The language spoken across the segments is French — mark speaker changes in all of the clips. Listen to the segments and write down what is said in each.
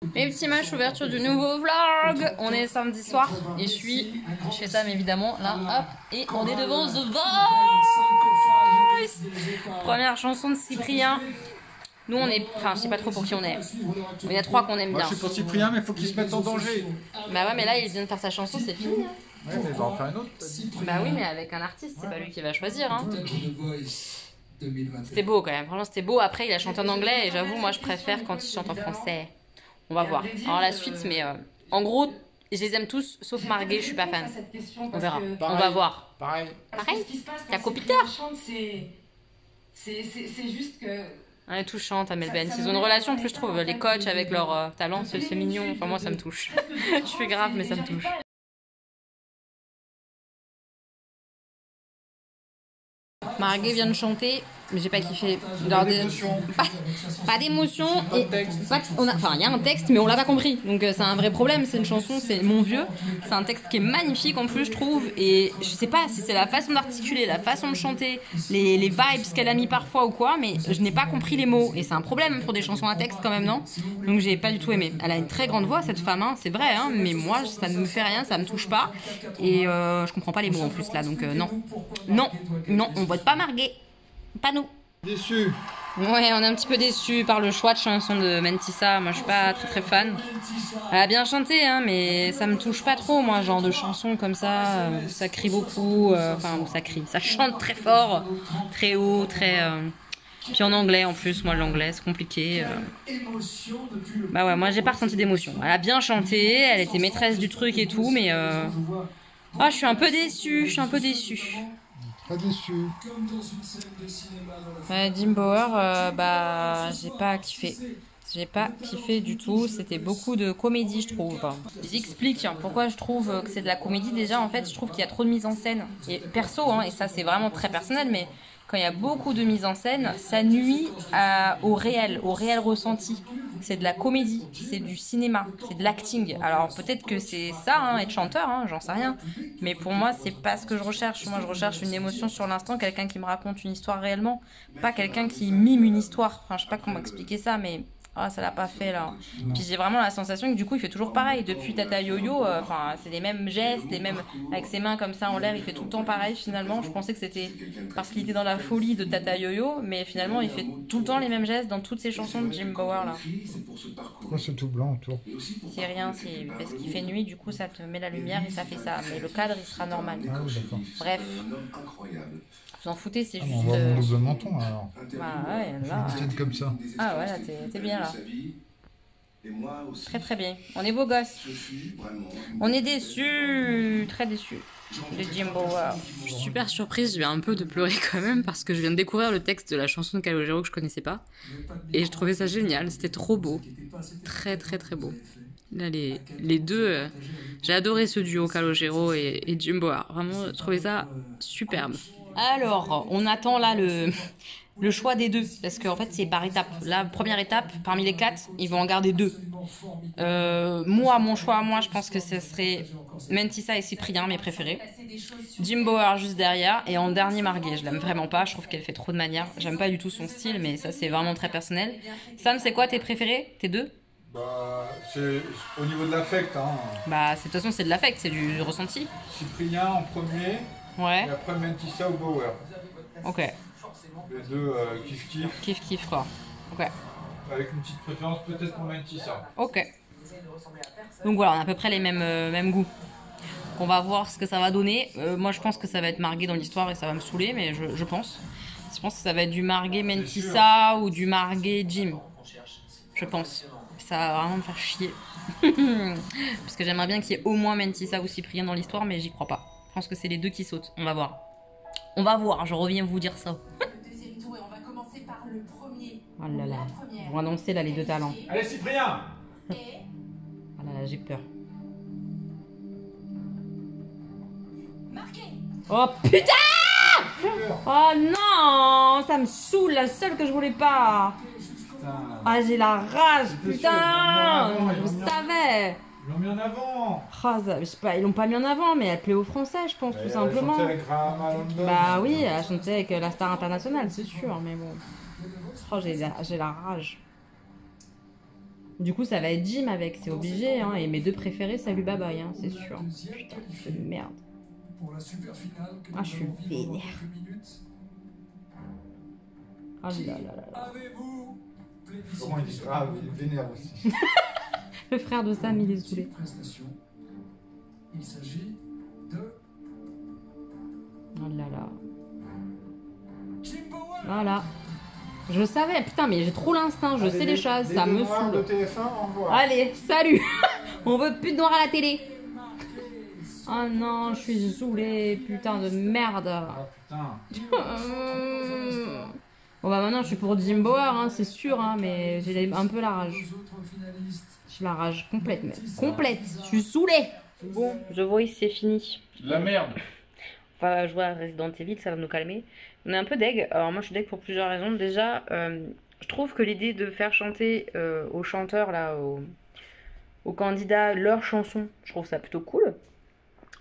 Speaker 1: Mes petits matchs, ouverture du nouveau vlog. On est samedi soir et je fais ça évidemment là, hop, et on est devant The Voice. Première chanson de Cyprien. Nous on est, enfin je sais pas trop pour qui on est. Il y a trois qu'on aime bien.
Speaker 2: Moi, je suis pour Cyprien, mais il faut qu'il se mette en danger.
Speaker 1: Bah ouais, mais là il vient de faire sa chanson, c'est fini. Hein.
Speaker 2: Ouais, mais il va en faire une autre.
Speaker 1: Bah oui, mais avec un artiste, c'est pas lui qui va choisir. Hein. C'était beau quand même, franchement c'était beau. Après il a chanté en anglais et j'avoue moi je préfère quand il chante en français. On va voir. Alors la suite, mais en gros, je les aime tous, sauf Marguerite, je suis pas fan. On verra. On va voir.
Speaker 2: Pareil.
Speaker 1: Pareil. T'as copiter.
Speaker 3: C'est juste que...
Speaker 1: On est touchante, Amel Ben. Ils ont une relation, en plus je trouve, les coachs avec leur talent, c'est mignon. Enfin moi ça me touche. Je suis grave, mais ça me touche. Marguerite vient de chanter, mais j'ai pas kiffé.
Speaker 2: Pas d'émotion.
Speaker 1: Pas d'émotion.
Speaker 2: Pas de texte.
Speaker 1: Enfin, il y a un texte, mais on l'a pas compris. Donc c'est un vrai problème. C'est une chanson, c'est Mon Vieux. C'est un texte qui est magnifique en plus, je trouve. Et je sais pas si c'est la façon d'articuler, la façon de chanter, les vibes qu'elle a mis parfois ou quoi, mais je n'ai pas compris les mots. Et c'est un problème pour des chansons à texte quand même, non? Donc j'ai pas du tout aimé. Elle a une très grande voix, cette femme, hein, c'est vrai, hein, mais moi ça ne me fait rien, ça me touche pas. Et je comprends pas les mots en plus là, donc non. Non, non, on vote pas Marguerite. Pas nous.
Speaker 2: Déçu.
Speaker 1: Ouais, on est un petit peu déçus par le choix de chanson de Mentissa. Moi, je suis pas très fan. Elle a bien chanté, hein, mais ça me touche pas trop, moi, genre de chansons comme ça. Ça crie beaucoup. Enfin, ça crie. Ça chante très fort, très haut, très. Puis en anglais, en plus, moi, l'anglais, c'est compliqué. Bah ouais, moi, j'ai pas ressenti d'émotion. Elle a bien chanté, elle était maîtresse du truc et tout, mais. Ah, je suis un peu déçue. Je suis un peu déçue.
Speaker 2: Pas déçu.
Speaker 1: Ouais, Jim Bauer, bah, j'ai pas kiffé. J'ai pas kiffé du tout. C'était beaucoup de comédie, je trouve. J'explique pourquoi je trouve que c'est de la comédie. Déjà, en fait, je trouve qu'il y a trop de mise en scène. Et perso, hein, et ça, c'est vraiment très personnel, mais quand il y a beaucoup de mise en scène, ça nuit au réel ressenti. C'est de la comédie, c'est du cinéma, c'est de l'acting. Alors peut-être que c'est ça, hein, être chanteur, hein, j'en sais rien. Mais pour moi, c'est pas ce que je recherche. Moi, je recherche une émotion sur l'instant, quelqu'un qui me raconte une histoire réellement, pas quelqu'un qui mime une histoire. Enfin, je sais pas comment expliquer ça, mais ah, ça l'a pas fait là. Puis j'ai vraiment la sensation que du coup il fait toujours pareil. Depuis Tata Yo-Yo, enfin c'est les mêmes gestes, les mêmes avec ses mains comme ça en l'air, il fait tout le temps pareil finalement. Je pensais que c'était parce qu'il était dans la folie de Tata Yo-Yo, mais finalement il fait tout le temps les mêmes gestes dans toutes ses chansons de Jim Bauer là.
Speaker 2: Pourquoi c'est tout blanc autour?
Speaker 1: C'est rien, c'est parce qu'il fait nuit, du coup ça te met la lumière et ça fait ça. Mais le cadre il sera normal.
Speaker 2: Ah oui, d'accord.
Speaker 1: Bref. Vous en foutez, c'est
Speaker 2: Ah,
Speaker 1: juste.
Speaker 2: on voit mon double menton alors.
Speaker 1: Bah ouais, là.
Speaker 2: Peut-être comme ça.
Speaker 1: Ah ouais, là t'es bien là. Très très bien. On est beau gosse. On est déçus, très déçus de Jim Bauer. Je suis super surprise, je viens un peu de pleurer quand même parce que je viens de découvrir le texte de la chanson de Calogero que je connaissais pas. Et je trouvais ça génial, c'était trop beau. Très très très beau. Là, les deux, j'ai adoré ce duo Calogero et Jim Bauer. Vraiment, je trouvais ça superbe. Alors, on attend là le choix des deux, parce qu'en fait c'est par étape. La première étape, parmi les 4, ils vont en garder 2. Moi, mon choix, moi, je pense que ce serait Mentissa et Cyprien, mes préférés. Jim Bauer juste derrière, et en dernier Marguerite. Je l'aime vraiment pas, je trouve qu'elle fait trop de manières. J'aime pas du tout son style, mais ça c'est vraiment très personnel. Sam, c'est quoi tes préférés? Tes 2?
Speaker 2: Bah, c'est au niveau de l'affect, hein.
Speaker 1: Bah, de toute façon c'est de l'affect, c'est du ressenti.
Speaker 2: Cyprien en premier,
Speaker 1: Ouais.
Speaker 2: et après Mentissa ou Bauer.
Speaker 1: Ok.
Speaker 2: Les deux kiff-kiff.
Speaker 1: Kiff quoi. Ok.
Speaker 2: Avec une petite préférence peut-être pour Mentissa.
Speaker 1: Ok. Donc voilà, on a à peu près les mêmes goûts. Donc on va voir ce que ça va donner. Moi je pense que ça va être Marguerite dans l'histoire et ça va me saouler, mais je pense. Je pense que ça va être du Marguerite Mentissa ou du Marguerite Jim. Je pense. Ça va vraiment me faire chier. Parce que j'aimerais bien qu'il y ait au moins Mentissa ou Cyprien dans l'histoire, mais j'y crois pas. Je pense que c'est les deux qui sautent. On va voir. On va voir, je reviens vous dire ça. Oh là là, ils vont annoncer là les 2 talents.
Speaker 2: Allez Cyprien!
Speaker 1: Oh là là, j'ai peur. Oh putain! Oh non, ça me saoule, la seule que je voulais pas. Ah, j'ai la rage, putain! Je savais.
Speaker 2: Ils l'ont mis en avant!
Speaker 1: Oh, je sais pas, ils l'ont pas mis en avant, mais elle plaît aux Français, je pense, tout simplement.
Speaker 2: Elle chantait avec Rahama London.
Speaker 1: Bah oui, elle a chanté avec la star internationale, c'est sûr, mais bon. Oh, j'ai la rage. Du coup, ça va être Jim avec, c'est obligé. Hein. Et mes deux préférés, salut bye bye, hein, c'est sûr. Putain, c'est de merde. Ah, je suis vénère. Oh là là là là.
Speaker 2: Comment il dit grave, il est vénère aussi.
Speaker 1: Le frère de Sam, il est saoulé.
Speaker 3: Il s'agit de
Speaker 1: Oh là là. Voilà. Je savais, putain, mais j'ai trop l'instinct, je sais les choses, ça me
Speaker 2: saoule. De
Speaker 1: saoule.
Speaker 2: TF1, au revoir.
Speaker 1: Allez, salut. On veut plus de noir à la télé. Oh non, je suis saoulée, putain de merde.
Speaker 2: Ah putain.
Speaker 1: Bon bah maintenant je suis pour Jim Bauer, hein, c'est sûr, hein, mais j'ai un peu la rage. J'ai la rage complète même. Complète, je suis saoulée. Bon, The Voice c'est fini.
Speaker 2: La merde.
Speaker 1: On va jouer à Resident Evil, ça va nous calmer. On est un peu deg. Alors moi je suis deg pour plusieurs raisons. Déjà, je trouve que l'idée de faire chanter aux chanteurs, là, aux candidats, leurs chansons, je trouve ça plutôt cool.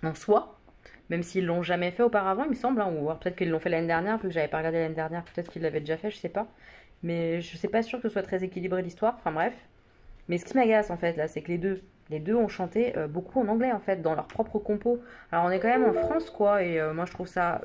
Speaker 1: En soi. Même s'ils l'ont jamais fait auparavant, il me semble. Hein, ou alors peut-être qu'ils l'ont fait l'année dernière, vu que j'avais pas regardé l'année dernière. Peut-être qu'ils l'avaient déjà fait, je sais pas. Mais je sais pas sûr que ce soit très équilibré l'histoire. Enfin bref. Mais ce qui m'agace en fait là, c'est que les deux ont chanté beaucoup en anglais en fait, dans leur propre compo. Alors on est quand même en France quoi, et moi je trouve ça...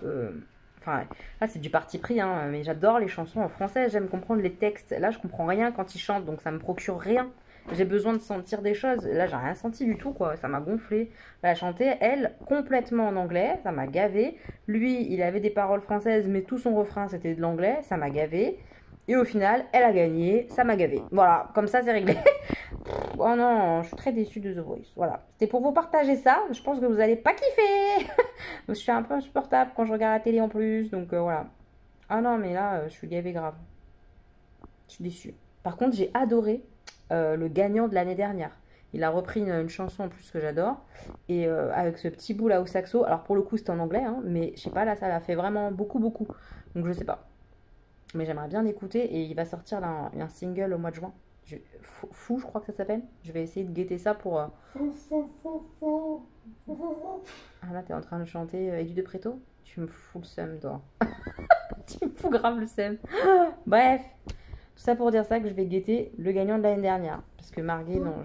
Speaker 1: Enfin, là c'est du parti pris, hein, mais j'adore les chansons en français, j'aime comprendre les textes. Là je comprends rien quand ils chantent, donc ça me procure rien. J'ai besoin de sentir des choses. Là j'ai rien senti du tout quoi, ça m'a gonflé. Elle a chanté, elle, complètement en anglais, ça m'a gavé. Lui, il avait des paroles françaises, mais tout son refrain c'était de l'anglais, ça m'a gavé. Et au final, elle a gagné, ça m'a gavé. Voilà, comme ça c'est réglé. Oh non, je suis très déçue de The Voice. Voilà, c'était pour vous partager ça. Je pense que vous allez pas kiffer. Je suis un peu insupportable quand je regarde la télé en plus. Donc voilà. Ah non, mais là, je suis gavée grave. Je suis déçue. Par contre, j'ai adoré le gagnant de l'année dernière. Il a repris une chanson en plus que j'adore. Et avec ce petit bout là au saxo. Alors pour le coup, c'était en anglais. Hein, mais je sais pas, là, ça l'a fait vraiment beaucoup, beaucoup. Donc je sais pas. Mais j'aimerais bien l'écouter. Et il va sortir là, un single au mois de juin. Fou, je crois que ça s'appelle. Je vais essayer de guetter ça pour... Ah là, t'es en train de chanter Edu de Préto. Tu me fous le seum, toi. Tu me fous grave le seum. Bref, tout ça pour dire ça que je vais guetter le gagnant de l'année dernière. Parce que Marguerite, non,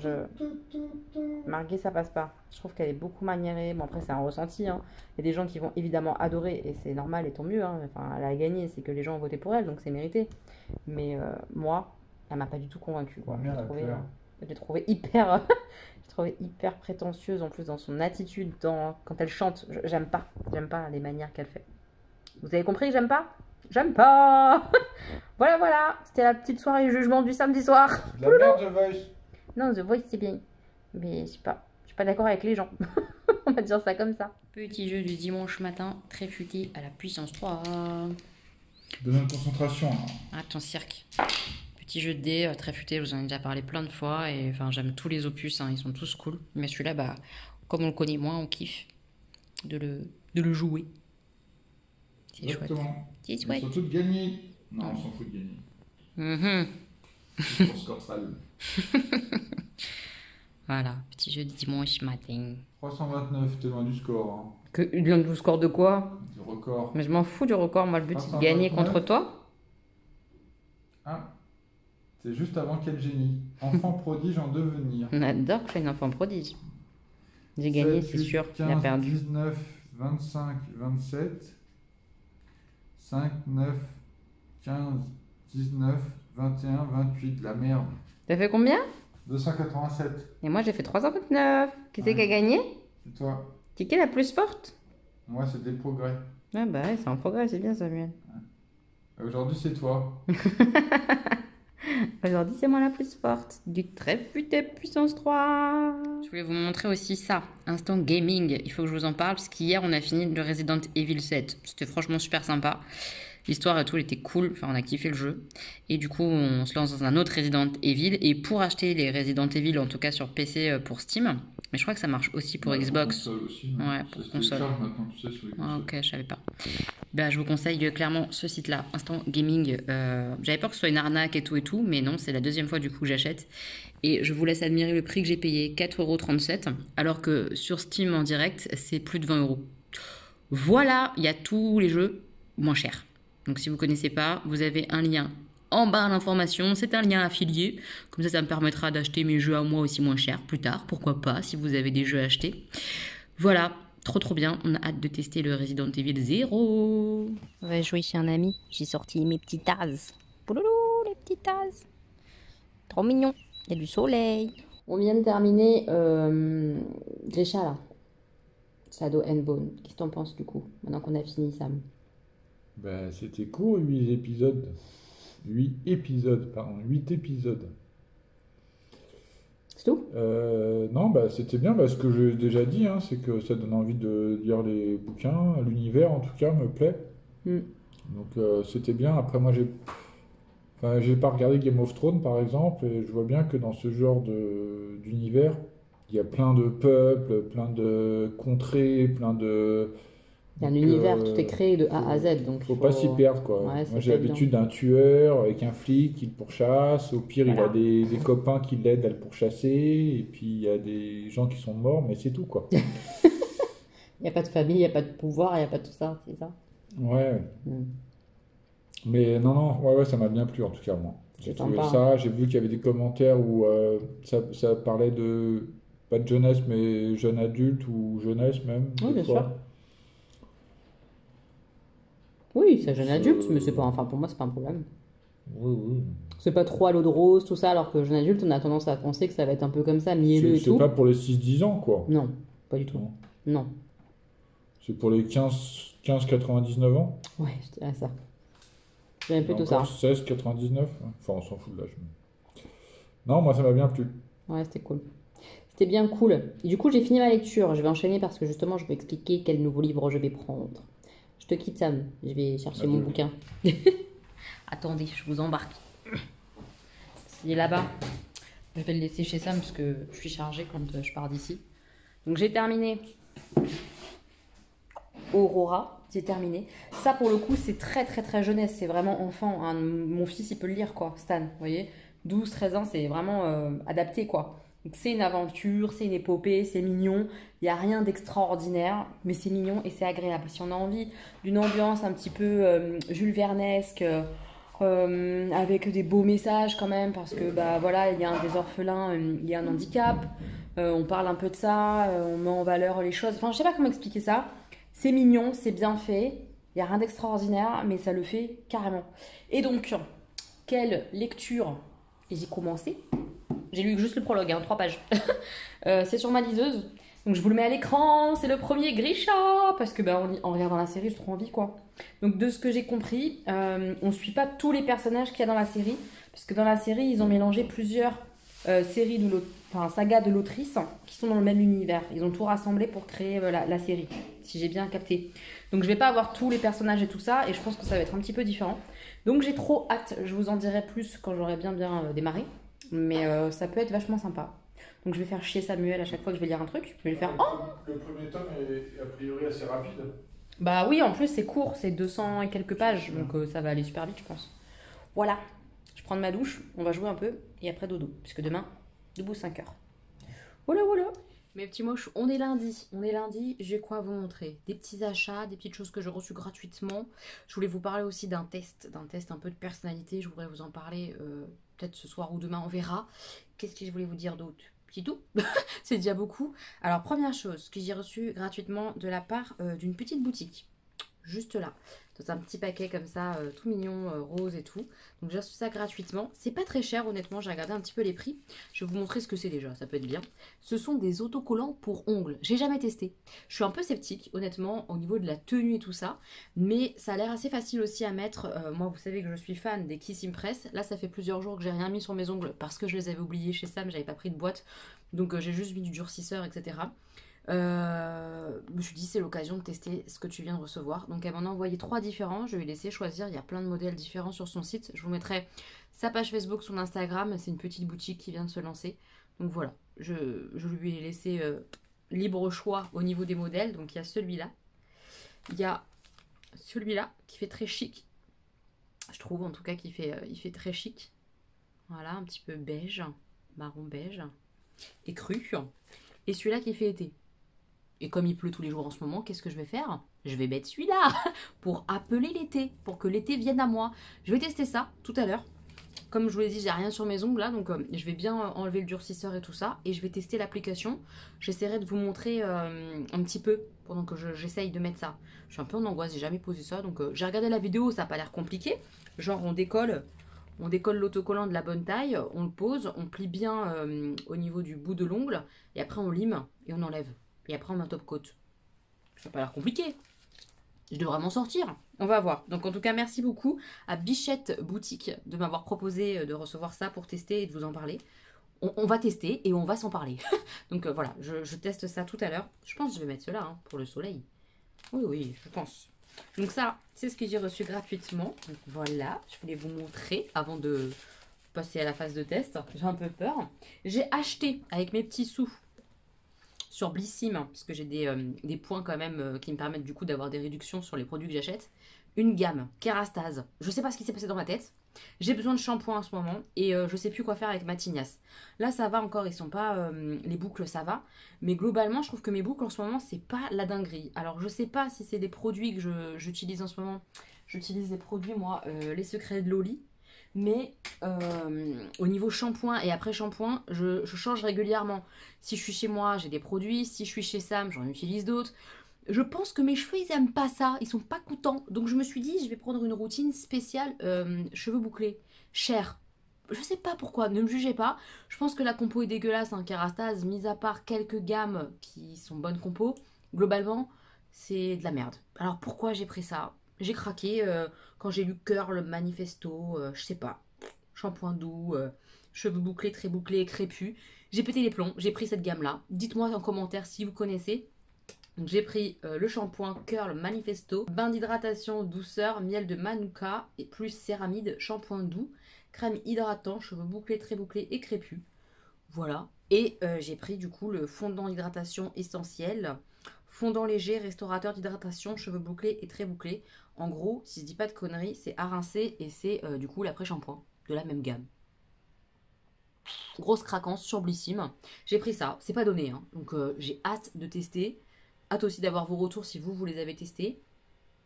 Speaker 1: Marguerite, ça passe pas. Je trouve qu'elle est beaucoup maniérée. Bon, après, c'est un ressenti. Hein. Il y a des gens qui vont évidemment adorer. Et c'est normal et tant mieux. Hein. Enfin, elle a gagné. C'est que les gens ont voté pour elle. Donc, c'est mérité. Mais moi... Elle m'a pas du tout convaincue. J'ai trouvé hyper, j'ai trouvé hyper prétentieuse en plus dans son attitude, quand elle chante. J'aime pas les manières qu'elle fait. Vous avez compris que j'aime pas? J'aime pas. Voilà. C'était la petite soirée jugement du samedi soir.
Speaker 2: La merde The Voice.
Speaker 1: Non, The Voice c'est bien, mais je suis pas d'accord avec les gens. On va dire ça comme ça. Petit jeu du dimanche matin, très futé à la puissance 3.
Speaker 2: De notre concentration.
Speaker 1: Ah, ton cirque. Petit jeu de dés, très futé, je vous en ai déjà parlé plein de fois, et enfin j'aime tous les opus, hein, ils sont tous cool. Mais celui-là, bah, comme on le connaît moins, on kiffe de le jouer. C'est chouette. C'est chouette.
Speaker 2: Surtout de gagner. Non, on s'en fout de gagner. Pour score sale.
Speaker 1: Voilà, petit jeu de dimanche matin.
Speaker 2: 329, t'es loin du score. Hein.
Speaker 1: Loin du score de quoi?
Speaker 2: Du record.
Speaker 1: Mais je m'en fous du record, moi le but c'est de gagner contre toi.
Speaker 2: Ah. C'est juste avant quel génie. Enfant prodige en devenir.
Speaker 1: On adore que je sois une enfant prodige. J'ai gagné, c'est sûr.
Speaker 2: 15,
Speaker 1: il a perdu.
Speaker 2: 19, 25, 27. 5, 9, 15, 19, 21, 28. La merde.
Speaker 1: T'as fait combien?
Speaker 2: 287.
Speaker 1: Et moi j'ai fait 329. Qui c'est qui a gagné?
Speaker 2: C'est toi.
Speaker 1: Qui est la plus forte?
Speaker 2: Moi c'est des progrès.
Speaker 1: Ah bah ouais, c'est un progrès, c'est bien Samuel.
Speaker 2: Aujourd'hui c'est toi.
Speaker 1: Aujourd'hui, c'est moi la plus forte du très futé puissance 3. Je voulais vous montrer aussi ça, instant gaming. Il faut que je vous en parle parce qu'hier, on a fini le Resident Evil 7. C'était franchement super sympa. L'histoire et tout, elle était cool. Enfin, on a kiffé le jeu. Et du coup, on se lance dans un autre Resident Evil. Et pour acheter les Resident Evil, en tout cas sur PC pour Steam, mais je crois que ça marche aussi pour Xbox.
Speaker 2: Pour console aussi,
Speaker 1: ouais, pour console.
Speaker 2: Maintenant, tu sais, sur les
Speaker 1: ah, ok, je savais pas. Bah, je vous conseille clairement ce site-là, Instant Gaming. J'avais peur que ce soit une arnaque et tout, mais non, c'est la deuxième fois du coup que j'achète. Et je vous laisse admirer le prix que j'ai payé, 4,37 €, alors que sur Steam en direct, c'est plus de 20 €. Voilà, il y a tous les jeux moins chers. Donc si vous ne connaissez pas, vous avez un lien en barre d'informations. C'est un lien affilié. Comme ça me permettra d'acheter mes jeux à moi aussi moins cher plus tard. Pourquoi pas, si vous avez des jeux à acheter. Voilà, trop bien. On a hâte de tester le Resident Evil 0. On va jouer chez un ami. J'ai sorti mes petits tasses. Pouloulou, les petits tasses. Trop mignon. Il y a du soleil. On vient de terminer Grisha là. Shadow and Bone. Qu'est-ce que t'en penses du coup, maintenant qu'on a fini Sam?
Speaker 2: Bah, c'était court, 8 épisodes. 8 épisodes, pardon, 8 épisodes.
Speaker 1: C'est tout?
Speaker 2: Non, bah, c'était bien, ce que j'ai déjà dit, hein, c'est que ça donne envie de lire les bouquins. L'univers, en tout cas, me plaît. Donc, c'était bien. Après, moi, j'ai pas regardé Game of Thrones, par exemple, et je vois bien que dans ce genre d'univers, il y a plein de peuples, plein de contrées, plein de...
Speaker 1: Il y a un univers, tout est créé de A à Z, donc
Speaker 2: faut pas s'y perdre, quoi.
Speaker 1: Ouais,
Speaker 2: moi, j'ai l'habitude d'un tueur avec un flic qui le pourchasse. Au pire, il a des copains qui l'aident à le pourchasser. Et puis, il y a des gens qui sont morts, mais c'est tout, quoi.
Speaker 1: Il n'y a pas de famille, il n'y a pas de pouvoir, il n'y a pas tout ça, c'est ça?
Speaker 2: Ouais. Mais non, ouais, ça m'a bien plu, en tout cas, moi. J'ai trouvé ça. J'ai vu qu'il y avait des commentaires où ça parlait de... Pas de jeunesse, mais jeune adulte ou jeunesse même.
Speaker 1: Oui, bien sûr. Oui, c'est jeune adulte, mais c'est pas, enfin pour moi c'est pas un problème.
Speaker 2: Oui.
Speaker 1: C'est pas trop à l'eau de rose, tout ça, alors que jeune adulte, on a tendance à penser que ça va être un peu comme ça, mielleux et tout.
Speaker 2: C'est pas pour les 6-10 ans, quoi.
Speaker 1: Non, pas du tout. Non.
Speaker 2: C'est pour les 15-99 ans.
Speaker 1: Ouais, je dirais ça. J'aime plutôt ça.
Speaker 2: 16-99. Enfin, on s'en fout de l'âge. Non, moi ça m'a bien plu.
Speaker 1: Ouais, c'était cool. C'était bien cool. Et du coup, j'ai fini ma lecture. Je vais enchaîner parce que justement, je vais expliquer quel nouveau livre je vais prendre. Je te quitte, Sam. Je vais chercher mon bouquin. Attendez, je vous embarque. Il est là-bas. Je vais le laisser chez Sam parce que je suis chargée quand je pars d'ici. Donc, j'ai terminé Aurora. J'ai terminé. Ça, pour le coup, c'est très jeunesse. C'est vraiment enfant. Hein. Mon fils, il peut le lire, quoi. Stan, vous voyez 12-13 ans, c'est vraiment adapté, quoi. Donc c'est une aventure, c'est une épopée, c'est mignon. Il n'y a rien d'extraordinaire, mais c'est mignon et c'est agréable. Si on a envie d'une ambiance un petit peu Jules Vernesque, avec des beaux messages quand même, parce que bah voilà, il y a des orphelins, il y a un handicap. On parle un peu de ça, on met en valeur les choses. Enfin, je sais pas comment expliquer ça. C'est mignon, c'est bien fait. Il n'y a rien d'extraordinaire, mais ça le fait carrément. Et donc, quelle lecture j'ai commencé? J'ai lu juste le prologue, 3 pages. C'est sur ma liseuse. Donc je vous le mets à l'écran. C'est le premier Grisha. Parce que en regardant la série, j'ai trop envie, quoi. Donc de ce que j'ai compris, on ne suit pas tous les personnages qu'il y a dans la série. Parce que dans la série, ils ont mélangé plusieurs sagas de l'autrice qui sont dans le même univers. Ils ont tout rassemblé pour créer la série, si j'ai bien capté. Donc je vais pas avoir tous les personnages et tout ça. Et je pense que ça va être un petit peu différent. Donc j'ai trop hâte. Je vous en dirai plus quand j'aurai bien démarré. Mais ça peut être vachement sympa. Donc je vais faire chier Samuel à chaque fois que je vais lire un truc. Je vais lui faire oh.
Speaker 2: Le premier tome est a priori assez rapide.
Speaker 1: Bah oui, en plus c'est court, c'est 200 et quelques pages. Donc ça va aller super vite, je pense. Voilà. Je prends ma douche, on va jouer un peu. Et après dodo. Puisque demain, debout 5 heures. Voilà. Mes petits moches, on est lundi, j'ai quoi à vous montrer? Des petits achats, des petites choses que j'ai reçues gratuitement. Je voulais vous parler aussi d'un test un peu de personnalité. Je voudrais vous en parler peut-être ce soir ou demain, on verra. Qu'est-ce que je voulais vous dire d'autre? C'est tout. C'est déjà beaucoup. Alors, première chose que j'ai reçue gratuitement de la part d'une petite boutique. Juste là. Dans un petit paquet comme ça, tout mignon, rose et tout. Donc j'ai reçu ça gratuitement. C'est pas très cher, honnêtement. J'ai regardé un petit peu les prix. Je vais vous montrer ce que c'est déjà. Ça peut être bien. Ce sont des autocollants pour ongles. J'ai jamais testé. Je suis un peu sceptique, honnêtement, au niveau de la tenue et tout ça. Mais ça a l'air assez facile aussi à mettre. Moi, vous savez que je suis fan des Kiss Impress. Là, ça fait plusieurs jours que j'ai rien mis sur mes ongles parce que je les avais oubliés chez Sam. J'avais pas pris de boîte. Donc j'ai juste mis du durcisseur, etc. Je me suis dit c'est l'occasion de tester ce que tu viens de recevoir. Donc elle m'en a envoyé 3 différents. Je vais laisser choisir. Il y a plein de modèles différents sur son site. Je vous mettrai sa page Facebook, son Instagram. C'est une petite boutique qui vient de se lancer. Donc voilà, je lui ai laissé libre choix au niveau des modèles. Donc il y a celui-là. Il y a celui-là qui fait très chic. Je trouve en tout cas qu'il fait, il fait très chic. Voilà, un petit peu beige, marron beige et cru. Et celui-là qui fait été. Et comme il pleut tous les jours en ce moment, qu'est-ce que je vais faire? Je vais mettre celui-là pour appeler l'été, pour que l'été vienne à moi. Je vais tester ça tout à l'heure. Comme je vous l'ai dit, j'ai rien sur mes ongles là, donc je vais bien enlever le durcisseur et tout ça. Et je vais tester l'application. J'essaierai de vous montrer un petit peu pendant que j'essaye de mettre ça. Je suis un peu en angoisse, j'ai jamais posé ça. Donc j'ai regardé la vidéo, ça n'a pas l'air compliqué. Genre on décolle l'autocollant de la bonne taille, on le pose, on plie bien au niveau du bout de l'ongle. Et après on lime et on enlève. Et après on met un top coat. Ça n'a pas l'air compliqué. Je devrais m'en sortir. On va voir. Donc en tout cas, merci beaucoup à Bichette Boutique de m'avoir proposé de recevoir ça pour tester et de vous en parler. On va tester et on va s'en parler. Donc voilà, je teste ça tout à l'heure. Je pense que je vais mettre cela hein, pour le soleil. Oui, oui, je pense. Donc ça, c'est ce que j'ai reçu gratuitement. Donc voilà, je voulais vous montrer avant de passer à la phase de test. J'ai un peu peur. J'ai acheté avec mes petits sous sur Blissim, parce que j'ai des points quand même qui me permettent du coup d'avoir des réductions sur les produits que j'achète. Une gamme Kérastase. Je sais pas ce qui s'est passé dans ma tête. J'ai besoin de shampoing en ce moment et je sais plus quoi faire avec ma tignasse. Là ça va encore, ils sont pas les boucles ça va, mais globalement je trouve que mes boucles en ce moment c'est pas la dinguerie. Alors je sais pas si c'est des produits que j'utilise en ce moment. J'utilise des produits moi, les secrets de Loli. Mais au niveau shampoing et après shampoing, je change régulièrement. Si je suis chez moi, j'ai des produits. Si je suis chez Sam, j'en utilise d'autres. Je pense que mes cheveux, ils aiment pas ça. Ils sont pas contents. Donc je me suis dit, je vais prendre une routine spéciale cheveux bouclés. Cher. Je sais pas pourquoi, ne me jugez pas. Je pense que la compo est dégueulasse, hein, Kérastase, mis à part quelques gammes qui sont bonnes compos. Globalement, c'est de la merde. Alors pourquoi j'ai pris ça ? J'ai craqué quand j'ai lu Curl Manifesto, je sais pas, shampoing doux, cheveux bouclés, très bouclés, crépus. J'ai pété les plombs, j'ai pris cette gamme-là. Dites-moi en commentaire si vous connaissez. Donc j'ai pris le shampoing Curl Manifesto, bain d'hydratation, douceur, miel de manuka et plus céramide, shampoing doux, crème hydratant, cheveux bouclés, très bouclés et crépus. Voilà. Et j'ai pris du coup le fondant d'hydratation essentiel. Fondant léger, restaurateur d'hydratation, cheveux bouclés et très bouclés. En gros, si je dis pas de conneries, c'est à rincer et c'est du coup l'après-shampoing de la même gamme. Grosse craquance sur Blissim. J'ai pris ça, c'est pas donné, hein. Donc j'ai hâte de tester. Hâte aussi d'avoir vos retours si vous les avez testés.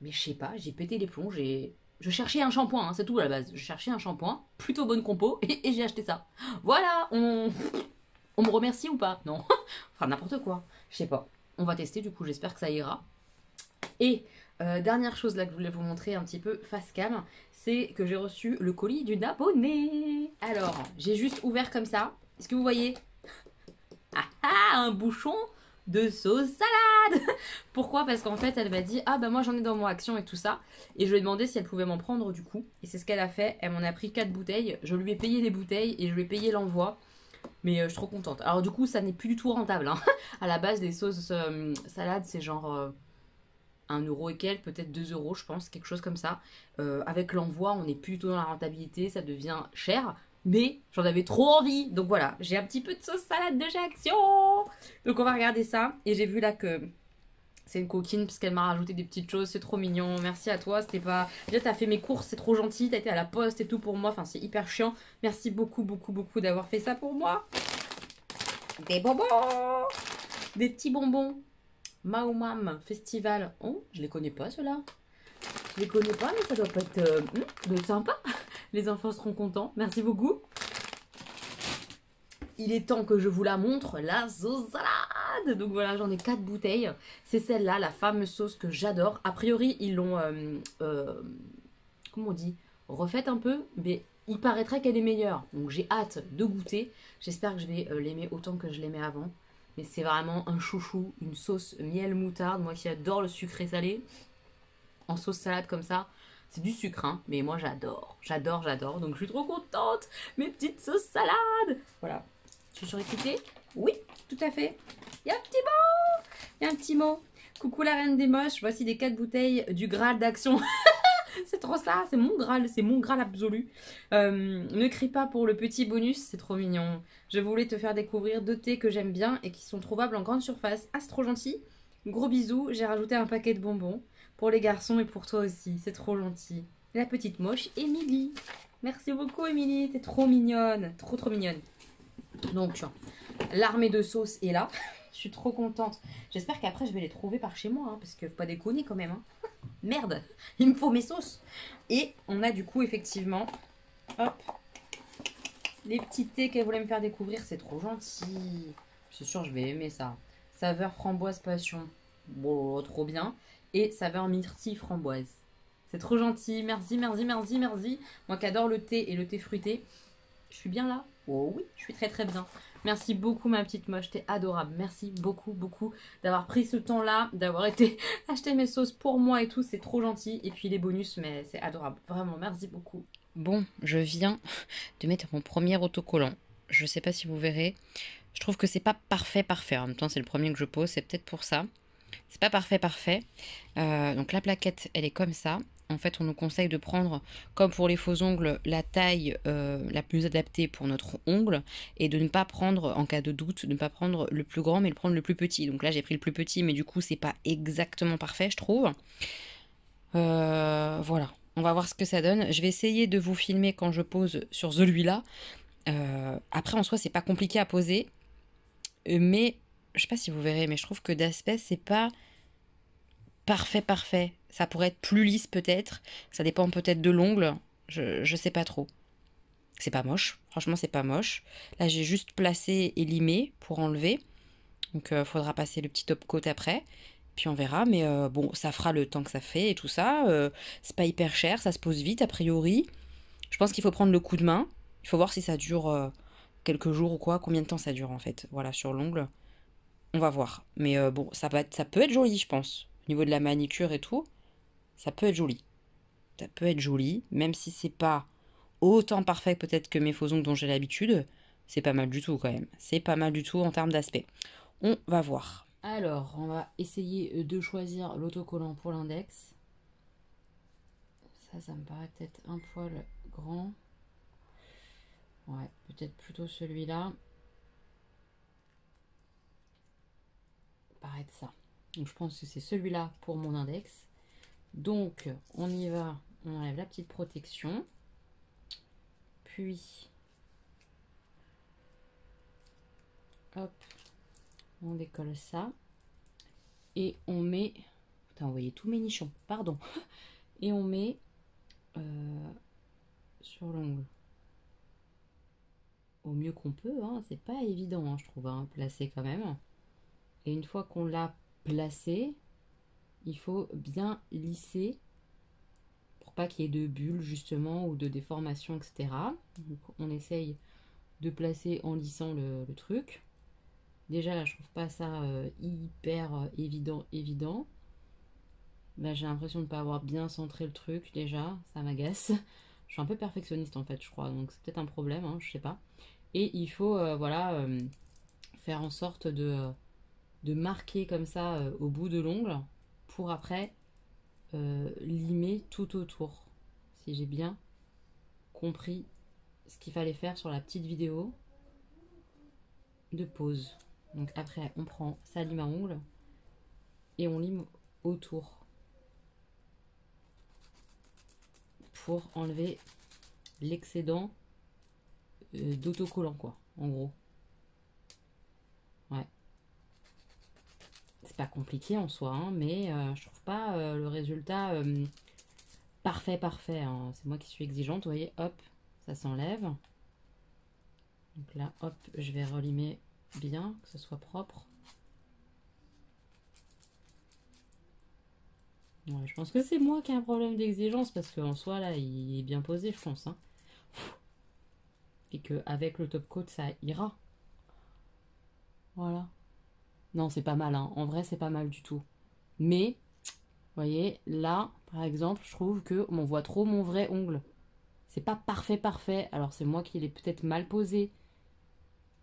Speaker 1: Mais je sais pas, j'ai pété les plombs, je cherchais un shampoing, hein, c'est tout à la base. Je cherchais un shampoing, plutôt bonne compo, et j'ai acheté ça. Voilà, on me remercie ou pas? Non, enfin n'importe quoi, je sais pas. On va tester, du coup, j'espère que ça ira. Et dernière chose là que je voulais vous montrer un petit peu face cam, c'est que j'ai reçu le colis d'une abonnée. Alors, j'ai juste ouvert comme ça. Est-ce que vous voyez? Ah ah, un bouchon de sauce salade. Pourquoi? Parce qu'en fait, elle m'a dit, ah bah moi j'en ai dans mon Action et tout ça. Et je lui ai demandé si elle pouvait m'en prendre du coup. Et c'est ce qu'elle a fait. Elle m'en a pris 4 bouteilles. Je lui ai payé les bouteilles et je lui ai payé l'envoi. Mais je suis trop contente. Alors du coup, ça n'est plus du tout rentable. Hein. À la base, les sauces salades, c'est genre 1 euro et quelques, peut-être 2 euros, je pense, quelque chose comme ça. Avec l'envoi, on n'est plus du tout dans la rentabilité, ça devient cher. Mais j'en avais trop envie. Donc voilà, j'ai un petit peu de sauce salade de chez Action. Donc on va regarder ça. Et j'ai vu là que c'est une coquine parce qu'elle m'a rajouté des petites choses. C'est trop mignon. Merci à toi. C'était pas... Déjà, t'as fait mes courses, c'est trop gentil. T'as été à la poste et tout pour moi. Enfin, c'est hyper chiant. Merci beaucoup, beaucoup, beaucoup d'avoir fait ça pour moi. Des bonbons. Des petits bonbons. Maumam Festival. Oh, je les connais pas ceux-là. Je les connais pas, mais ça doit pas être sympa. Les enfants seront contents. Merci beaucoup. Il est temps que je vous la montre, la sauce salade. Donc voilà, j'en ai 4 bouteilles. C'est celle-là, la fameuse sauce que j'adore. A priori, ils l'ont, comment on dit, refaite un peu, mais il paraîtrait qu'elle est meilleure. Donc j'ai hâte de goûter. J'espère que je vais l'aimer autant que je l'aimais avant. Mais c'est vraiment un chouchou, une sauce miel moutarde. Moi qui adore le sucré salé, en sauce salade comme ça. C'est du sucre, hein, mais moi j'adore. J'adore, j'adore. Donc je suis trop contente. Mes petites sauces salades. Voilà. Tu es excitée? Oui, tout à fait. Il y a un petit mot. Il y a un petit mot. Coucou la reine des moches. Voici les 4 bouteilles du Graal d'Action. C'est trop ça. C'est mon Graal absolu. Ne crie pas pour le petit bonus. C'est trop mignon. Je voulais te faire découvrir 2 thés que j'aime bien et qui sont trouvables en grande surface. Ah, c'est trop gentil. Gros bisous. J'ai rajouté un paquet de bonbons pour les garçons et pour toi aussi. C'est trop gentil. La petite moche, Émilie. Merci beaucoup, Émilie. T'es trop mignonne. Trop, trop mignonne. Donc, l'armée de sauce est là. Je suis trop contente. J'espère qu'après, je vais les trouver par chez moi. Hein, parce que faut pas déconner quand même. Hein. Merde, il me faut mes sauces. Et on a du coup, effectivement, hop, Les petits thés qu'elle voulait me faire découvrir, c'est trop gentil. C'est sûr, je vais aimer ça. Saveur framboise passion. Bon, trop bien. Et saveur myrtille framboise. C'est trop gentil. Merci, merci, merci, merci. Moi qui adore le thé et le thé fruité. Je suis bien là? Oh oui, je suis très très bien. Merci beaucoup ma petite moche, t'es adorable. Merci beaucoup beaucoup d'avoir pris ce temps-là, d'avoir été acheter mes sauces pour moi et tout, c'est trop gentil. Et puis les bonus, mais c'est adorable. Vraiment, merci beaucoup. Bon, je viens de mettre mon premier autocollant. Je sais pas si vous verrez. Je trouve que c'est pas parfait parfait. En même temps, c'est le premier que je pose, c'est peut-être pour ça. C'est pas parfait parfait. Donc la plaquette, elle est comme ça. En fait, on nous conseille de prendre, comme pour les faux ongles, la taille la plus adaptée pour notre ongle et de ne pas prendre, en cas de doute, de ne pas prendre le plus grand, mais de prendre le plus petit. Donc là, j'ai pris le plus petit, mais du coup, c'est pas exactement parfait, je trouve. Voilà, on va voir ce que ça donne. Je vais essayer de vous filmer quand je pose sur celui-là. Après, en soi, c'est pas compliqué à poser, mais je sais pas si vous verrez, mais je trouve que d'aspect, c'est pas parfait, parfait. Ça pourrait être plus lisse peut-être. Ça dépend peut-être de l'ongle. Je sais pas trop. C'est pas moche. Franchement, c'est pas moche. Là, j'ai juste placé et limé pour enlever. Donc, faudra passer le petit top coat après. Puis on verra. Mais bon, ça fera le temps que ça fait et tout ça. C'est pas hyper cher. Ça se pose vite, a priori. Je pense qu'il faut prendre le coup de main. Il faut voir si ça dure quelques jours ou quoi. Combien de temps ça dure, en fait. Voilà, sur l'ongle. On va voir. Mais bon, ça peut être joli, je pense. Au niveau de la manicure et tout. Ça peut être joli. Ça peut être joli, même si c'est pas autant parfait peut-être que mes faux ongles dont j'ai l'habitude. C'est pas mal du tout quand même. C'est pas mal du tout en termes d'aspect. On va voir. Alors, on va essayer de choisir l'autocollant pour l'index. Ça me paraît peut-être un poil grand. Ouais, peut-être plutôt celui-là. Paraît ça. Donc je pense que c'est celui-là pour mon index. Donc, on y va, on enlève la petite protection, puis, hop, on décolle ça, et on met, putain, vous voyez tous mes nichons, pardon, et on met sur l'ongle, au mieux qu'on peut, hein, c'est pas évident, hein, je trouve, hein, placer quand même, et une fois qu'on l'a placé, il faut bien lisser pour pas qu'il y ait de bulles justement ou de déformations, etc. Donc on essaye de placer en lissant le truc. Déjà là je trouve pas ça hyper évident. Là j'ai l'impression de ne pas avoir bien centré le truc déjà, ça m'agace. Je suis un peu perfectionniste en fait je crois, donc c'est peut-être un problème, hein, je sais pas. Et il faut voilà faire en sorte de marquer comme ça au bout de l'ongle pour après limer tout autour, si j'ai bien compris ce qu'il fallait faire sur la petite vidéo de pause. Donc après on prend sa lime à ongles et on lime autour pour enlever l'excédent d'autocollant quoi, en gros. Ouais. C'est pas compliqué en soi, hein, mais je trouve pas le résultat parfait. Hein. C'est moi qui suis exigeante, vous voyez, hop, ça s'enlève. Donc là, hop, je vais relimer bien, que ce soit propre. Ouais, je pense que c'est moi qui ai un problème d'exigence, parce qu'en soi, là, il est bien posé, je pense. Hein. Et qu'avec le top coat, ça ira. Voilà. Non, c'est pas mal, hein. En vrai, c'est pas mal du tout. Mais, vous voyez, là, par exemple, je trouve que on voit trop mon vrai ongle. C'est pas parfait. Alors, c'est moi qui l'ai peut-être mal posé.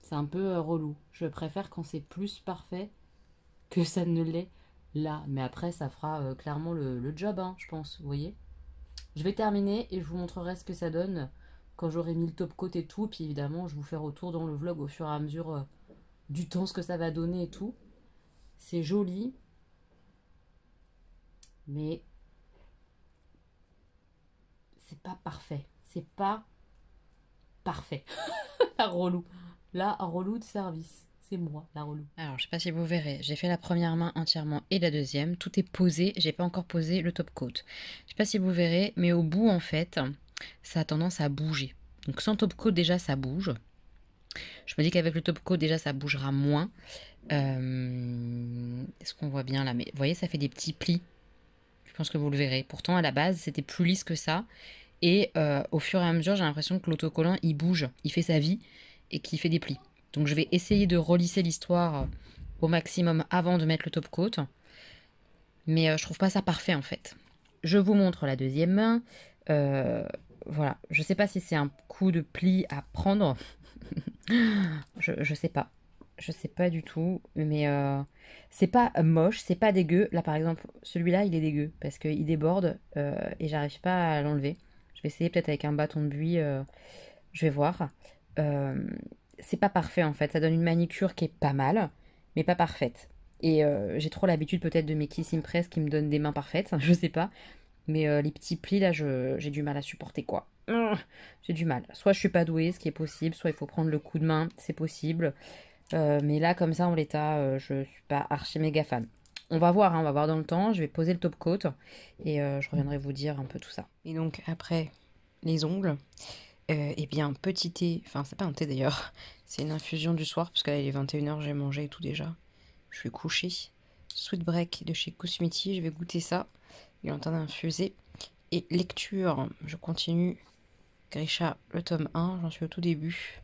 Speaker 1: C'est un peu relou. Je préfère quand c'est plus parfait que ça ne l'est là. Mais après, ça fera clairement le job, hein, je pense. Vous voyez. Je vais terminer et je vous montrerai ce que ça donne quand j'aurai mis le top coat et tout. Puis évidemment, je vous fais retour dans le vlog au fur et à mesure du temps, ce que ça va donner et tout. C'est joli, mais c'est pas parfait. C'est pas parfait. La relou. La relou de service. C'est moi, la relou. Alors, je sais pas si vous verrez, j'ai fait la première main entièrement et la deuxième. Tout est posé, j'ai pas encore posé le top coat. Je sais pas si vous verrez, mais au bout, en fait, ça a tendance à bouger. Donc sans top coat déjà ça bouge. Je me dis qu'avec le top coat déjà ça bougera moins. Est-ce qu'on voit bien là? Mais vous voyez, ça fait des petits plis. Je pense que vous le verrez. Pourtant à la base c'était plus lisse que ça. Et au fur et à mesure j'ai l'impression que l'autocollant il bouge, il fait sa vie et qu'il fait des plis. Donc je vais essayer de relisser l'histoire au maximum avant de mettre le top coat. Mais je trouve pas ça parfait en fait. Je vous montre la deuxième main. Voilà, je sais pas si c'est un coup de pli à prendre. je sais pas. Je sais pas du tout. Mais c'est pas moche, c'est pas dégueu. Là par exemple, celui-là il est dégueu parce qu'il déborde et j'arrive pas à l'enlever. Je vais essayer peut-être avec un bâton de buis. Je vais voir. C'est pas parfait en fait. Ça donne une manicure qui est pas mal, mais pas parfaite. Et j'ai trop l'habitude peut-être de mes Kiss Impress qui me donnent des mains parfaites. Je sais pas. Mais les petits plis là, j'ai du mal à supporter quoi. J'ai du mal. Soit je suis pas douée, ce qui est possible, soit il faut prendre le coup de main, c'est possible. Mais là, comme ça, en l'état, je suis pas archi méga fan. On va voir, hein, on va voir dans le temps. Je vais poser le top coat et je reviendrai vous dire un peu tout ça. Et donc après les ongles, eh bien petit thé, enfin c'est pas un thé d'ailleurs, c'est une infusion du soir parce qu'il est 21h, j'ai mangé et tout déjà. Je suis couchée. Sweet Break de chez Cosmiti, je vais goûter ça. Il est en train d'infuser. Et lecture, je continue. Grisha, le tome 1, j'en suis au tout début.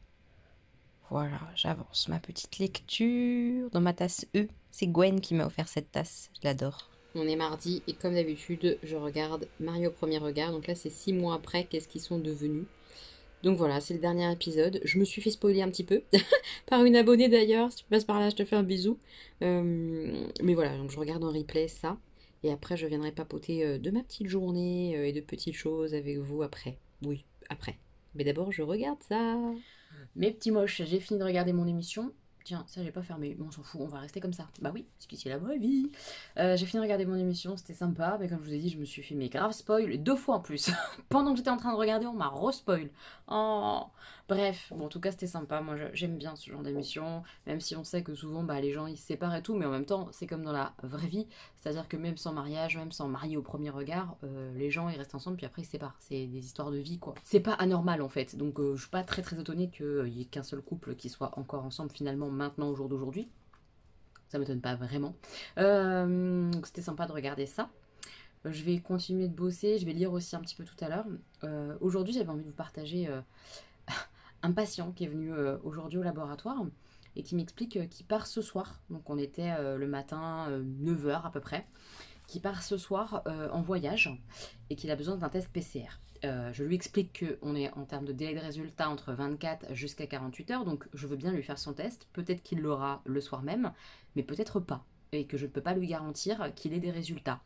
Speaker 1: Voilà, j'avance ma petite lecture dans ma tasse E. C'est Gwen qui m'a offert cette tasse, je l'adore. On est mardi et comme d'habitude, je regarde Marie au premier regard. Donc là, c'est 6 mois après, qu'est-ce qu'ils sont devenus. Donc voilà, c'est le dernier épisode. Je me suis fait spoiler un petit peu par une abonnée d'ailleurs. Si tu passes par là, je te fais un bisou. Mais voilà, donc je regarde en replay ça. Et après, je viendrai papoter de ma petite journée et de petites choses avec vous après. Oui, après. Mais d'abord, je regarde ça. Mes petits moches, j'ai fini de regarder mon émission. Tiens, ça j'ai pas fermé, bon on s'en fout, on va rester comme ça. Bah oui, parce que c'est la vraie vie. J'ai fini de regarder mon émission, c'était sympa, mais comme je vous ai dit, je me suis fait mes graves spoil, 2 fois en plus. Pendant que j'étais en train de regarder, on m'a re-spoil. Oh. Bref, bon en tout cas c'était sympa, moi j'aime bien ce genre d'émission, même si on sait que souvent bah, les gens ils se séparent et tout, mais en même temps c'est comme dans la vraie vie, c'est-à-dire que même sans mariage, même sans marier au premier regard, les gens ils restent ensemble puis après ils se séparent, c'est des histoires de vie quoi. C'est pas anormal en fait, donc je suis pas très étonnée qu'il y ait qu'un seul couple qui soit encore ensemble finalement maintenant au jour d'aujourd'hui. Ça m'étonne pas vraiment. Donc c'était sympa de regarder ça. Je vais continuer de bosser, je vais lire aussi un petit peu tout à l'heure. Aujourd'hui j'avais envie de vous partager un patient qui est venu aujourd'hui au laboratoire et qui m'explique qu'il part ce soir. Donc on était le matin 9h à peu près. Qui part ce soir en voyage et qu'il a besoin d'un test PCR. Je lui explique qu'on est en termes de délai de résultat entre 24 jusqu'à 48 heures, donc je veux bien lui faire son test. Peut-être qu'il l'aura le soir même, mais peut-être pas. Et que je ne peux pas lui garantir qu'il ait des résultats.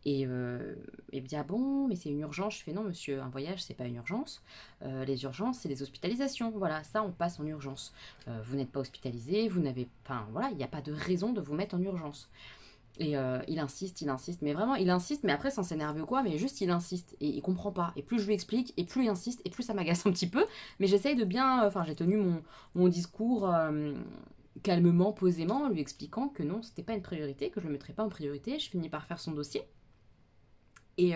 Speaker 1: Et il me dit, ah bon, mais c'est une urgence. Je fais, non monsieur, un voyage c'est pas une urgence. Les urgences c'est les hospitalisations. Voilà, ça on passe en urgence. Vous n'êtes pas hospitalisé, vous n'avez... Enfin voilà, il n'y a pas de raison de vous mettre en urgence. Et il insiste, mais vraiment il insiste, mais après sans s'énerver ou quoi, mais juste il insiste et il comprend pas. Et plus je lui explique, et plus il insiste, et plus ça m'agace un petit peu. Mais j'essaye de bien, enfin j'ai tenu mon discours calmement, posément, en lui expliquant que non, c'était pas une priorité, que je le mettrais pas en priorité. Je finis par faire son dossier. Et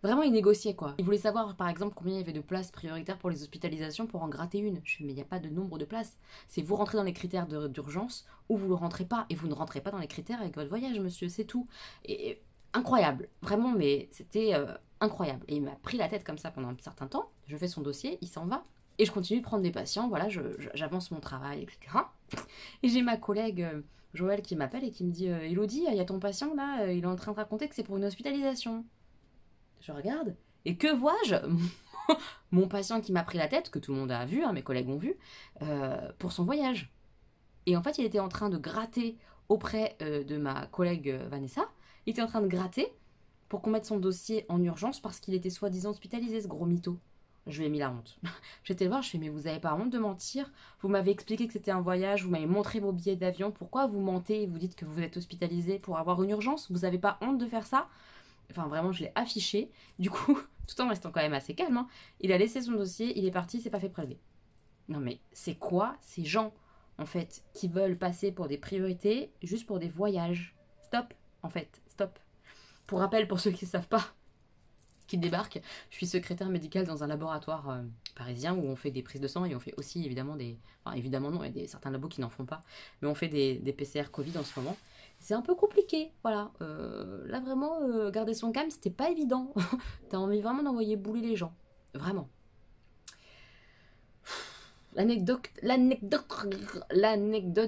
Speaker 1: vraiment, il négociait quoi. Il voulait savoir par exemple combien il y avait de places prioritaires pour les hospitalisations pour en gratter une. Je fais, mais il n'y a pas de nombre de places. C'est vous rentrez dans les critères d'urgence ou vous ne rentrez pas. Et vous ne rentrez pas dans les critères avec votre voyage, monsieur, c'est tout. Et incroyable, vraiment, mais c'était incroyable. Et il m'a pris la tête comme ça pendant un certain temps. Je fais son dossier, il s'en va. Et je continue de prendre des patients, voilà, j'avance mon travail, etc. Et j'ai ma collègue Joël qui m'appelle et qui me dit Elodie, il y a ton patient là, il est en train de raconter que c'est pour une hospitalisation. Je regarde, et que vois-je? Mon patient qui m'a pris la tête, que tout le monde a vu, hein, mes collègues ont vu, pour son voyage. Et en fait, il était en train de gratter auprès de ma collègue Vanessa, il était en train de gratter pour qu'on mette son dossier en urgence parce qu'il était soi-disant hospitalisé, ce gros mytho. Je lui ai mis la honte. J'étais le voir, je fais, mais vous avez pas honte de mentir? Vous m'avez expliqué que c'était un voyage, vous m'avez montré vos billets d'avion, pourquoi vous mentez et vous dites que vous êtes hospitalisé pour avoir une urgence? Vous avez pas honte de faire ça? Enfin, vraiment, je l'ai affiché. Du coup, tout en restant quand même assez calme, hein, il a laissé son dossier, il est parti, il s'est pas fait prélever. Non mais, c'est quoi ces gens, en fait, qui veulent passer pour des priorités juste pour des voyages? Stop, en fait, stop. Pour rappel, pour ceux qui ne savent pas,
Speaker 4: qui débarque. Je suis secrétaire médicale dans un laboratoire parisien où on fait des prises de sang et on fait aussi évidemment des... Enfin évidemment non, il y a certains labos qui n'en font pas, mais on fait des PCR Covid en ce moment. C'est un peu compliqué, voilà. Là vraiment, garder son calme, c'était pas évident. T'as envie vraiment d'envoyer bouler les gens, vraiment. L'anecdote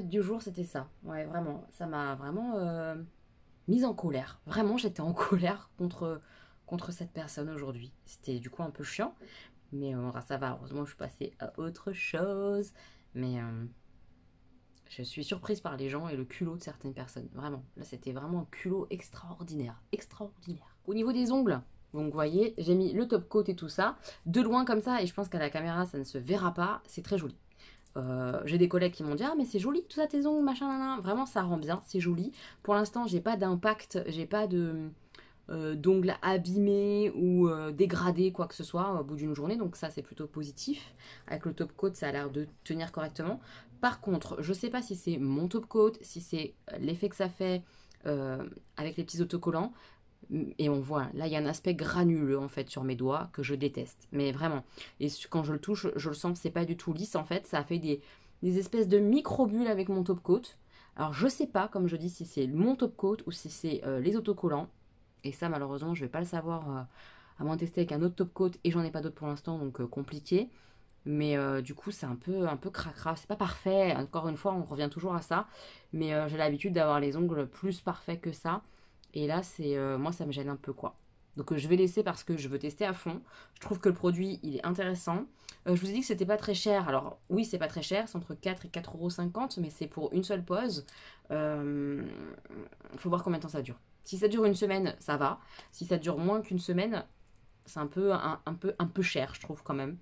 Speaker 4: du jour, c'était ça. Ouais, vraiment, ça m'a vraiment mise en colère. Vraiment, j'étais en colère contre cette personne aujourd'hui. C'était du coup un peu chiant, mais ça va. Heureusement, je suis passée à autre chose. Mais je suis surprise par les gens et le culot de certaines personnes. Vraiment, là, c'était vraiment un culot extraordinaire. Extraordinaire. Au niveau des ongles, donc vous voyez, j'ai mis le top coat et tout ça. De loin comme ça, et je pense qu'à la caméra, ça ne se verra pas. C'est très joli. J'ai des collègues qui m'ont dit ah mais c'est joli tout ça tes ongles machin nan. Vraiment ça rend bien, c'est joli. Pour l'instant j'ai pas d'impact, j'ai pas de d'ongles abîmés ou dégradés quoi que ce soit au bout d'une journée, donc ça c'est plutôt positif. Avec le top coat ça a l'air de tenir correctement. Par contre je sais pas si c'est mon top coat, si c'est l'effet que ça fait avec les petits autocollants. Et on voit, là il y a un aspect granuleux en fait sur mes doigts que je déteste, mais vraiment. Et quand je le touche, je le sens, c'est pas du tout lisse en fait, ça a fait des espèces de micro-bulles avec mon top coat. Alors je sais pas, comme je dis, si c'est mon top coat ou si c'est les autocollants. Et ça malheureusement je vais pas le savoir à moins de tester avec un autre top coat et j'en ai pas d'autre pour l'instant donc compliqué. Mais du coup c'est un peu cracra, c'est pas parfait, encore une fois on revient toujours à ça. Mais j'ai l'habitude d'avoir les ongles plus parfaits que ça. Et là, moi, ça me gêne un peu, quoi. Donc, je vais laisser parce que je veux tester à fond. Je trouve que le produit, il est intéressant. Je vous ai dit que c'était pas très cher. Alors, oui, c'est pas très cher. C'est entre 4 et 4,50 €. Mais c'est pour une seule pause. Il faut voir combien de temps ça dure. Si ça dure une semaine, ça va. Si ça dure moins qu'une semaine, c'est un peu cher, je trouve, quand même.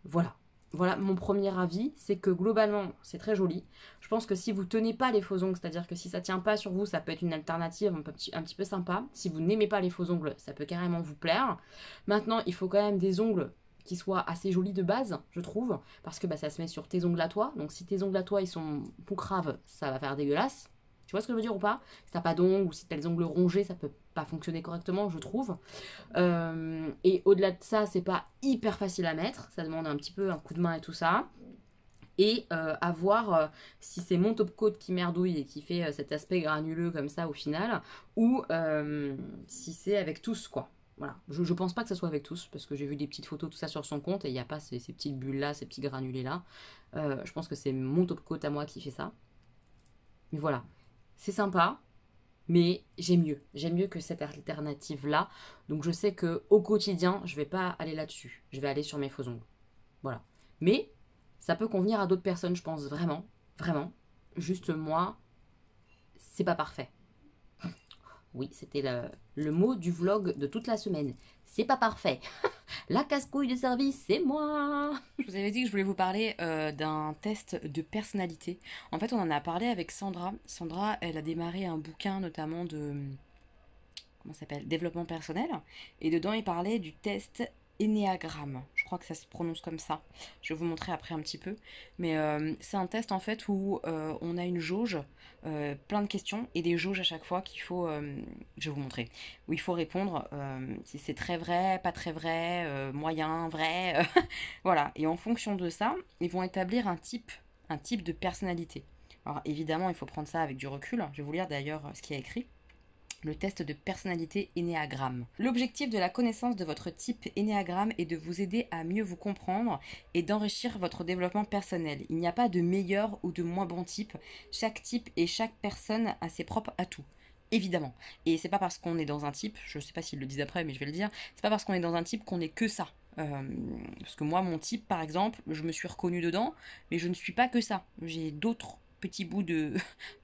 Speaker 4: Voilà. Voilà mon premier avis, c'est que globalement c'est très joli. Je pense que si vous tenez pas les faux ongles, c'est-à-dire que si ça tient pas sur vous, ça peut être une alternative un petit peu sympa. Si vous n'aimez pas les faux ongles, ça peut carrément vous plaire. Maintenant, il faut quand même des ongles qui soient assez jolis de base, je trouve, parce que ça se met sur tes ongles à toi. Donc si tes ongles à toi ils sont poucraves, ça va faire dégueulasse. Tu vois ce que je veux dire ou pas? Si t'as pas d'ongles ou si t'as les ongles rongés, ça peut pas fonctionner correctement, je trouve. Et au-delà de ça, c'est pas hyper facile à mettre. Ça demande un petit peu un coup de main et tout ça. Et à voir si c'est mon top coat qui merdouille et qui fait cet aspect granuleux comme ça au final, ou si c'est avec tous, quoi. Voilà. Je pense pas que ça soit avec tous, parce que j'ai vu des petites photos, tout ça sur son compte, et il n'y a pas ces petites bulles-là, ces petits granulés-là. Je pense que c'est mon top coat à moi qui fait ça. Mais voilà. C'est sympa, mais j'aime mieux. J'aime mieux que cette alternative-là. Donc je sais qu'au quotidien, je vais pas aller là-dessus. Je vais aller sur mes faux ongles. Voilà. Mais ça peut convenir à d'autres personnes, je pense, vraiment. Vraiment. Juste moi, c'est pas parfait. Oui, c'était le mot du vlog de toute la semaine. C'est pas parfait. La casse-couille de service, c'est moi.
Speaker 1: Je vous avais dit que je voulais vous parler d'un test de personnalité. En fait, on en a parlé avec Sandra. Sandra, elle a démarré un bouquin notamment de... Comment ça s'appelle? Développement personnel. Et dedans, il parlait du test Ennéagramme. Je crois que ça se prononce comme ça. Je vais vous montrer après un petit peu. Mais c'est un test en fait où on a une jauge, plein de questions et des jauges à chaque fois qu'il faut... je vais vous montrer. Où il faut répondre si c'est très vrai, pas très vrai, moyen, vrai. Voilà. Et en fonction de ça, ils vont établir un type de personnalité. Alors évidemment, il faut prendre ça avec du recul. Je vais vous lire d'ailleurs ce qu'il y a écrit. Le test de personnalité Ennéagramme. L'objectif de la connaissance de votre type Ennéagramme est de vous aider à mieux vous comprendre et d'enrichir votre développement personnel. Il n'y a pas de meilleur ou de moins bon type. Chaque type et chaque personne a ses propres atouts. Évidemment. Et c'est pas parce qu'on est dans un type, je sais pas s'ils le disent après, mais je vais le dire, c'est pas parce qu'on est dans un type qu'on est que ça. Parce que moi, mon type, par exemple, je me suis reconnue dedans, mais je ne suis pas que ça. J'ai d'autres petits bouts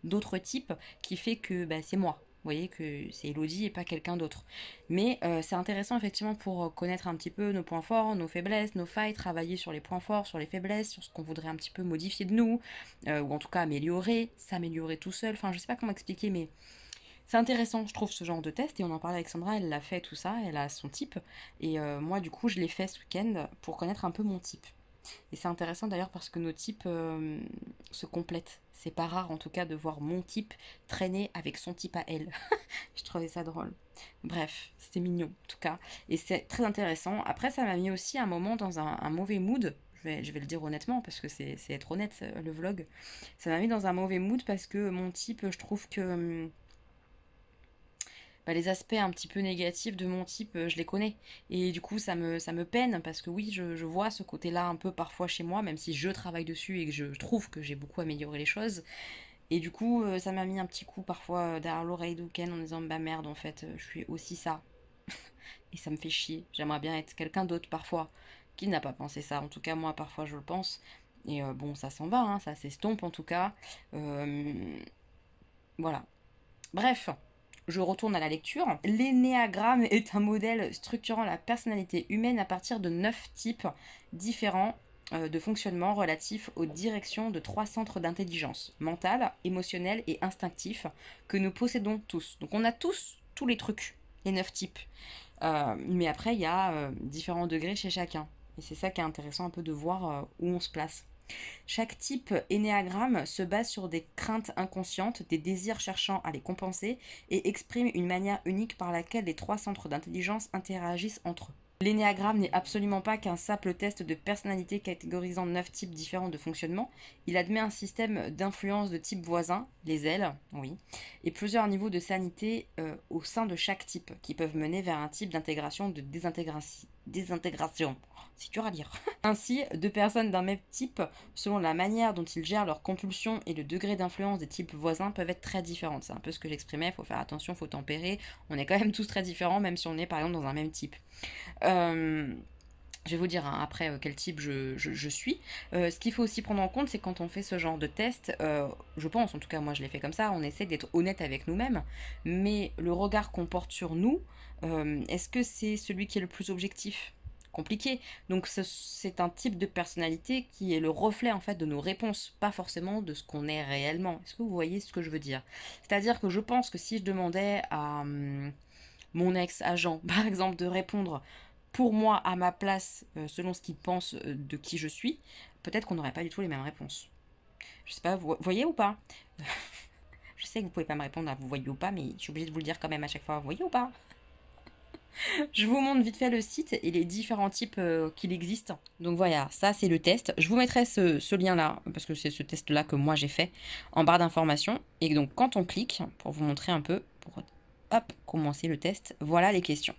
Speaker 1: d'autres types qui fait que c'est moi. Vous voyez que c'est Elodie et pas quelqu'un d'autre. Mais c'est intéressant effectivement pour connaître un petit peu nos points forts, nos faiblesses, nos failles, travailler sur les points forts, sur les faiblesses, sur ce qu'on voudrait un petit peu modifier de nous, ou en tout cas améliorer, s'améliorer tout seul. Enfin, je sais pas comment expliquer, mais c'est intéressant, je trouve, ce genre de test. Et on en parlait avec Sandra, elle l'a fait tout ça, elle a son type. Et moi, du coup, je l'ai fait ce week-end pour connaître un peu mon type. Et c'est intéressant d'ailleurs parce que nos types se complètent. C'est pas rare en tout cas de voir mon type traîner avec son type à elle. Je trouvais ça drôle. Bref, c'était mignon en tout cas. Et c'est très intéressant. Après, ça m'a mis aussi un moment dans un mauvais mood. Je vais le dire honnêtement parce que c'est être honnête le vlog. Ça m'a mis dans un mauvais mood parce que mon type, je trouve que... les aspects un petit peu négatifs de mon type, je les connais. Et du coup, ça me peine, parce que oui, je vois ce côté-là un peu parfois chez moi, même si je travaille dessus et que je trouve que j'ai beaucoup amélioré les choses. Et du coup, ça m'a mis un petit coup parfois derrière l'oreille de Ken en disant, bah merde, en fait, je suis aussi ça. Et ça me fait chier. J'aimerais bien être quelqu'un d'autre parfois, qui n'a pas pensé ça. En tout cas, moi, parfois, je le pense. Et bon, ça s'en va, hein, ça s'estompe en tout cas. Voilà. Bref. Je retourne à la lecture. L'énéagramme est un modèle structurant la personnalité humaine à partir de 9 types différents de fonctionnement relatifs aux directions de 3 centres d'intelligence, mentale, émotionnelle et instinctif, que nous possédons tous. Donc on a tous les trucs, les 9 types. Mais après, il y a différents degrés chez chacun. Et c'est ça qui est intéressant un peu de voir où on se place. Chaque type énéagramme se base sur des craintes inconscientes, des désirs cherchant à les compenser et exprime une manière unique par laquelle les 3 centres d'intelligence interagissent entre eux. L'énéagramme n'est absolument pas qu'un simple test de personnalité catégorisant 9 types différents de fonctionnement. Il admet un système d'influence de type voisin, les ailes, oui, et plusieurs niveaux de sanité au sein de chaque type, qui peuvent mener vers un type d'intégration ou de désintégration. C'est dur à lire. Ainsi, 2 personnes d'un même type, selon la manière dont ils gèrent leurs compulsions et le degré d'influence des types voisins, peuvent être très différentes. C'est un peu ce que j'exprimais, il faut faire attention, il faut tempérer. On est quand même tous très différents, même si on est par exemple dans un même type. Je vais vous dire après quel type je suis. Ce qu'il faut aussi prendre en compte, c'est quand on fait ce genre de test, je pense, en tout cas moi je l'ai fait comme ça, on essaie d'être honnête avec nous-mêmes, mais le regard qu'on porte sur nous, est-ce que c'est celui qui est le plus objectif ? Compliqué. Donc c'est un type de personnalité qui est le reflet en fait de nos réponses, pas forcément de ce qu'on est réellement. Est-ce que vous voyez ce que je veux dire ? C'est-à-dire que je pense que si je demandais à mon ex-agent, par exemple, de répondre pour moi à ma place, selon ce qu'il pense de qui je suis, peut-être qu'on n'aurait pas du tout les mêmes réponses. Je sais pas, vous voyez ou pas ? Je sais que vous pouvez pas me répondre à vous voyez ou pas, mais je suis obligée de vous le dire quand même à chaque fois, vous voyez ou pas ? Je vous montre vite fait le site et les différents types qu'il existe. Donc voilà, ça c'est le test. Je vous mettrai ce lien-là, parce que c'est ce test-là que moi j'ai fait, en barre d'informations. Et donc quand on clique, pour vous montrer un peu, pour hop, commencer le test, voilà les questions.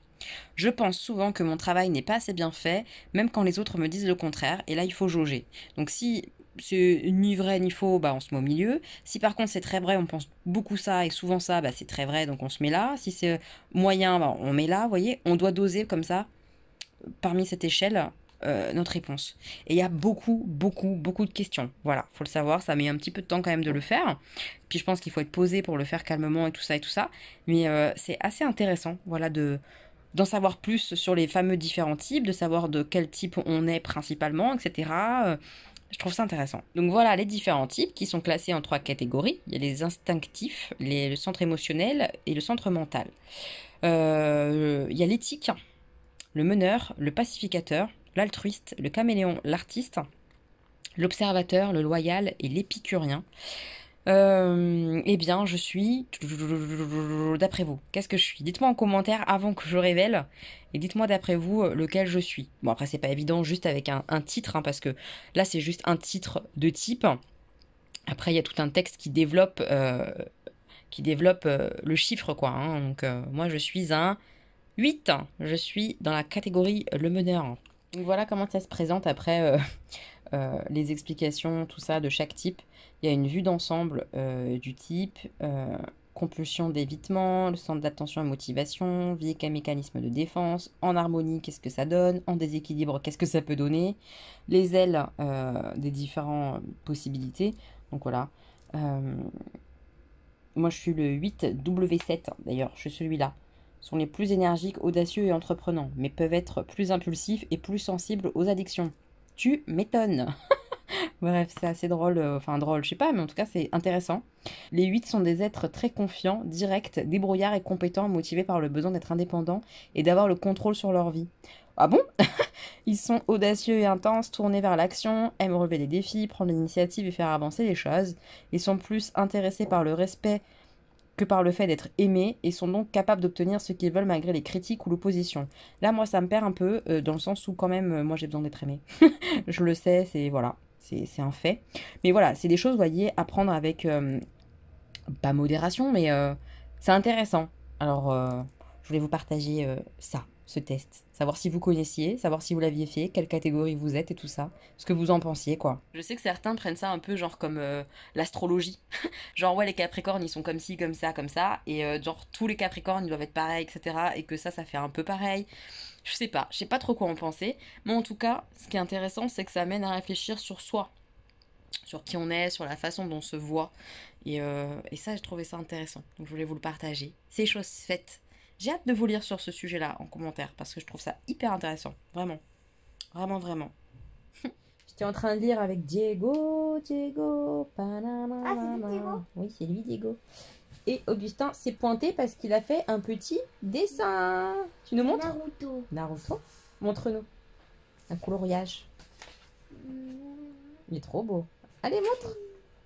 Speaker 1: Je pense souvent que mon travail n'est pas assez bien fait, même quand les autres me disent le contraire, et là il faut jauger. Donc si c'est ni vrai ni faux, bah on se met au milieu. Si par contre c'est très vrai, on pense beaucoup ça et souvent ça, bah c'est très vrai, donc on se met là. Si c'est moyen, bah on met là, vous voyez. On doit doser comme ça, parmi cette échelle, notre réponse. Et il y a beaucoup de questions. Voilà, faut le savoir, ça met un petit peu de temps quand même de le faire. Puis je pense qu'il faut être posé pour le faire calmement et tout ça. Mais c'est assez intéressant, voilà, d'en savoir plus sur les fameux différents types, de savoir de quel type on est principalement, etc. Je trouve ça intéressant. Donc voilà les différents types qui sont classés en 3 catégories. Il y a les instinctifs, le centre émotionnel et le centre mental. Il y a l'éthique, le meneur, le pacificateur, l'altruiste, le caméléon, l'artiste, l'observateur, le loyal et l'épicurien. Eh bien, je suis... D'après vous, qu'est-ce que je suis ? Dites-moi en commentaire avant que je révèle. Et dites-moi d'après vous lequel je suis. Bon, après, c'est pas évident juste avec un titre, hein, parce que là, c'est juste un titre de type. Après, il y a tout un texte qui développe le chiffre, quoi. Hein. Donc, moi, je suis un 8. Je suis dans la catégorie le meneur. Donc, voilà comment ça se présente après... les explications, tout ça, de chaque type. Il y a une vue d'ensemble du type, compulsion d'évitement, le centre d'attention et motivation, vie qu'un mécanisme de défense, en harmonie, qu'est-ce que ça donne, en déséquilibre, qu'est-ce que ça peut donner, les ailes des différentes possibilités. Donc voilà. Moi, je suis le 8W7, d'ailleurs, je suis celui-là. Sont les plus énergiques, audacieux et entreprenants, mais peuvent être plus impulsifs et plus sensibles aux addictions. Tu m'étonnes. Bref, c'est assez drôle, enfin drôle, je sais pas, mais en tout cas c'est intéressant. Les 8 sont des êtres très confiants, directs, débrouillards et compétents, motivés par le besoin d'être indépendants et d'avoir le contrôle sur leur vie. Ah bon? Ils sont audacieux et intenses, tournés vers l'action, aiment relever les défis, prendre l'initiative et faire avancer les choses. Ils sont plus intéressés par le respect que par le fait d'être aimés et sont donc capables d'obtenir ce qu'ils veulent malgré les critiques ou l'opposition. Là, moi, ça me perd un peu, dans le sens où quand même, moi, j'ai besoin d'être aimée. Je le sais, c'est voilà, c'est un fait. Mais voilà, c'est des choses, vous voyez, à prendre avec, pas modération, mais c'est intéressant. Alors, je voulais vous partager ça, ce test. Savoir si vous connaissiez, savoir si vous l'aviez fait, quelle catégorie vous êtes et tout ça. Ce que vous en pensiez, quoi. Je sais que certains prennent ça un peu genre comme l'astrologie. Genre, ouais, les Capricornes, ils sont comme ci, comme ça. Et genre, tous les Capricornes, ils doivent être pareils, etc. Et que ça fait un peu pareil. Je sais pas trop quoi en penser. Mais en tout cas, ce qui est intéressant, c'est que ça amène à réfléchir sur soi. Sur qui on est, sur la façon dont on se voit. Et ça, j'ai trouvé ça intéressant. Donc, je voulais vous le partager. C'est chose faite. J'ai hâte de vous lire sur ce sujet-là en commentaire parce que je trouve ça hyper intéressant. Vraiment. Vraiment, vraiment. J'étais en train de lire avec Diego. Panama.
Speaker 5: Ah, c'est lui, Diego?
Speaker 1: Oui, c'est lui, Diego. Et Augustin s'est pointé parce qu'il a fait un petit dessin. Tu nous montres? Naruto. Montre-nous. Un coloriage. Il est trop beau. Allez, montre.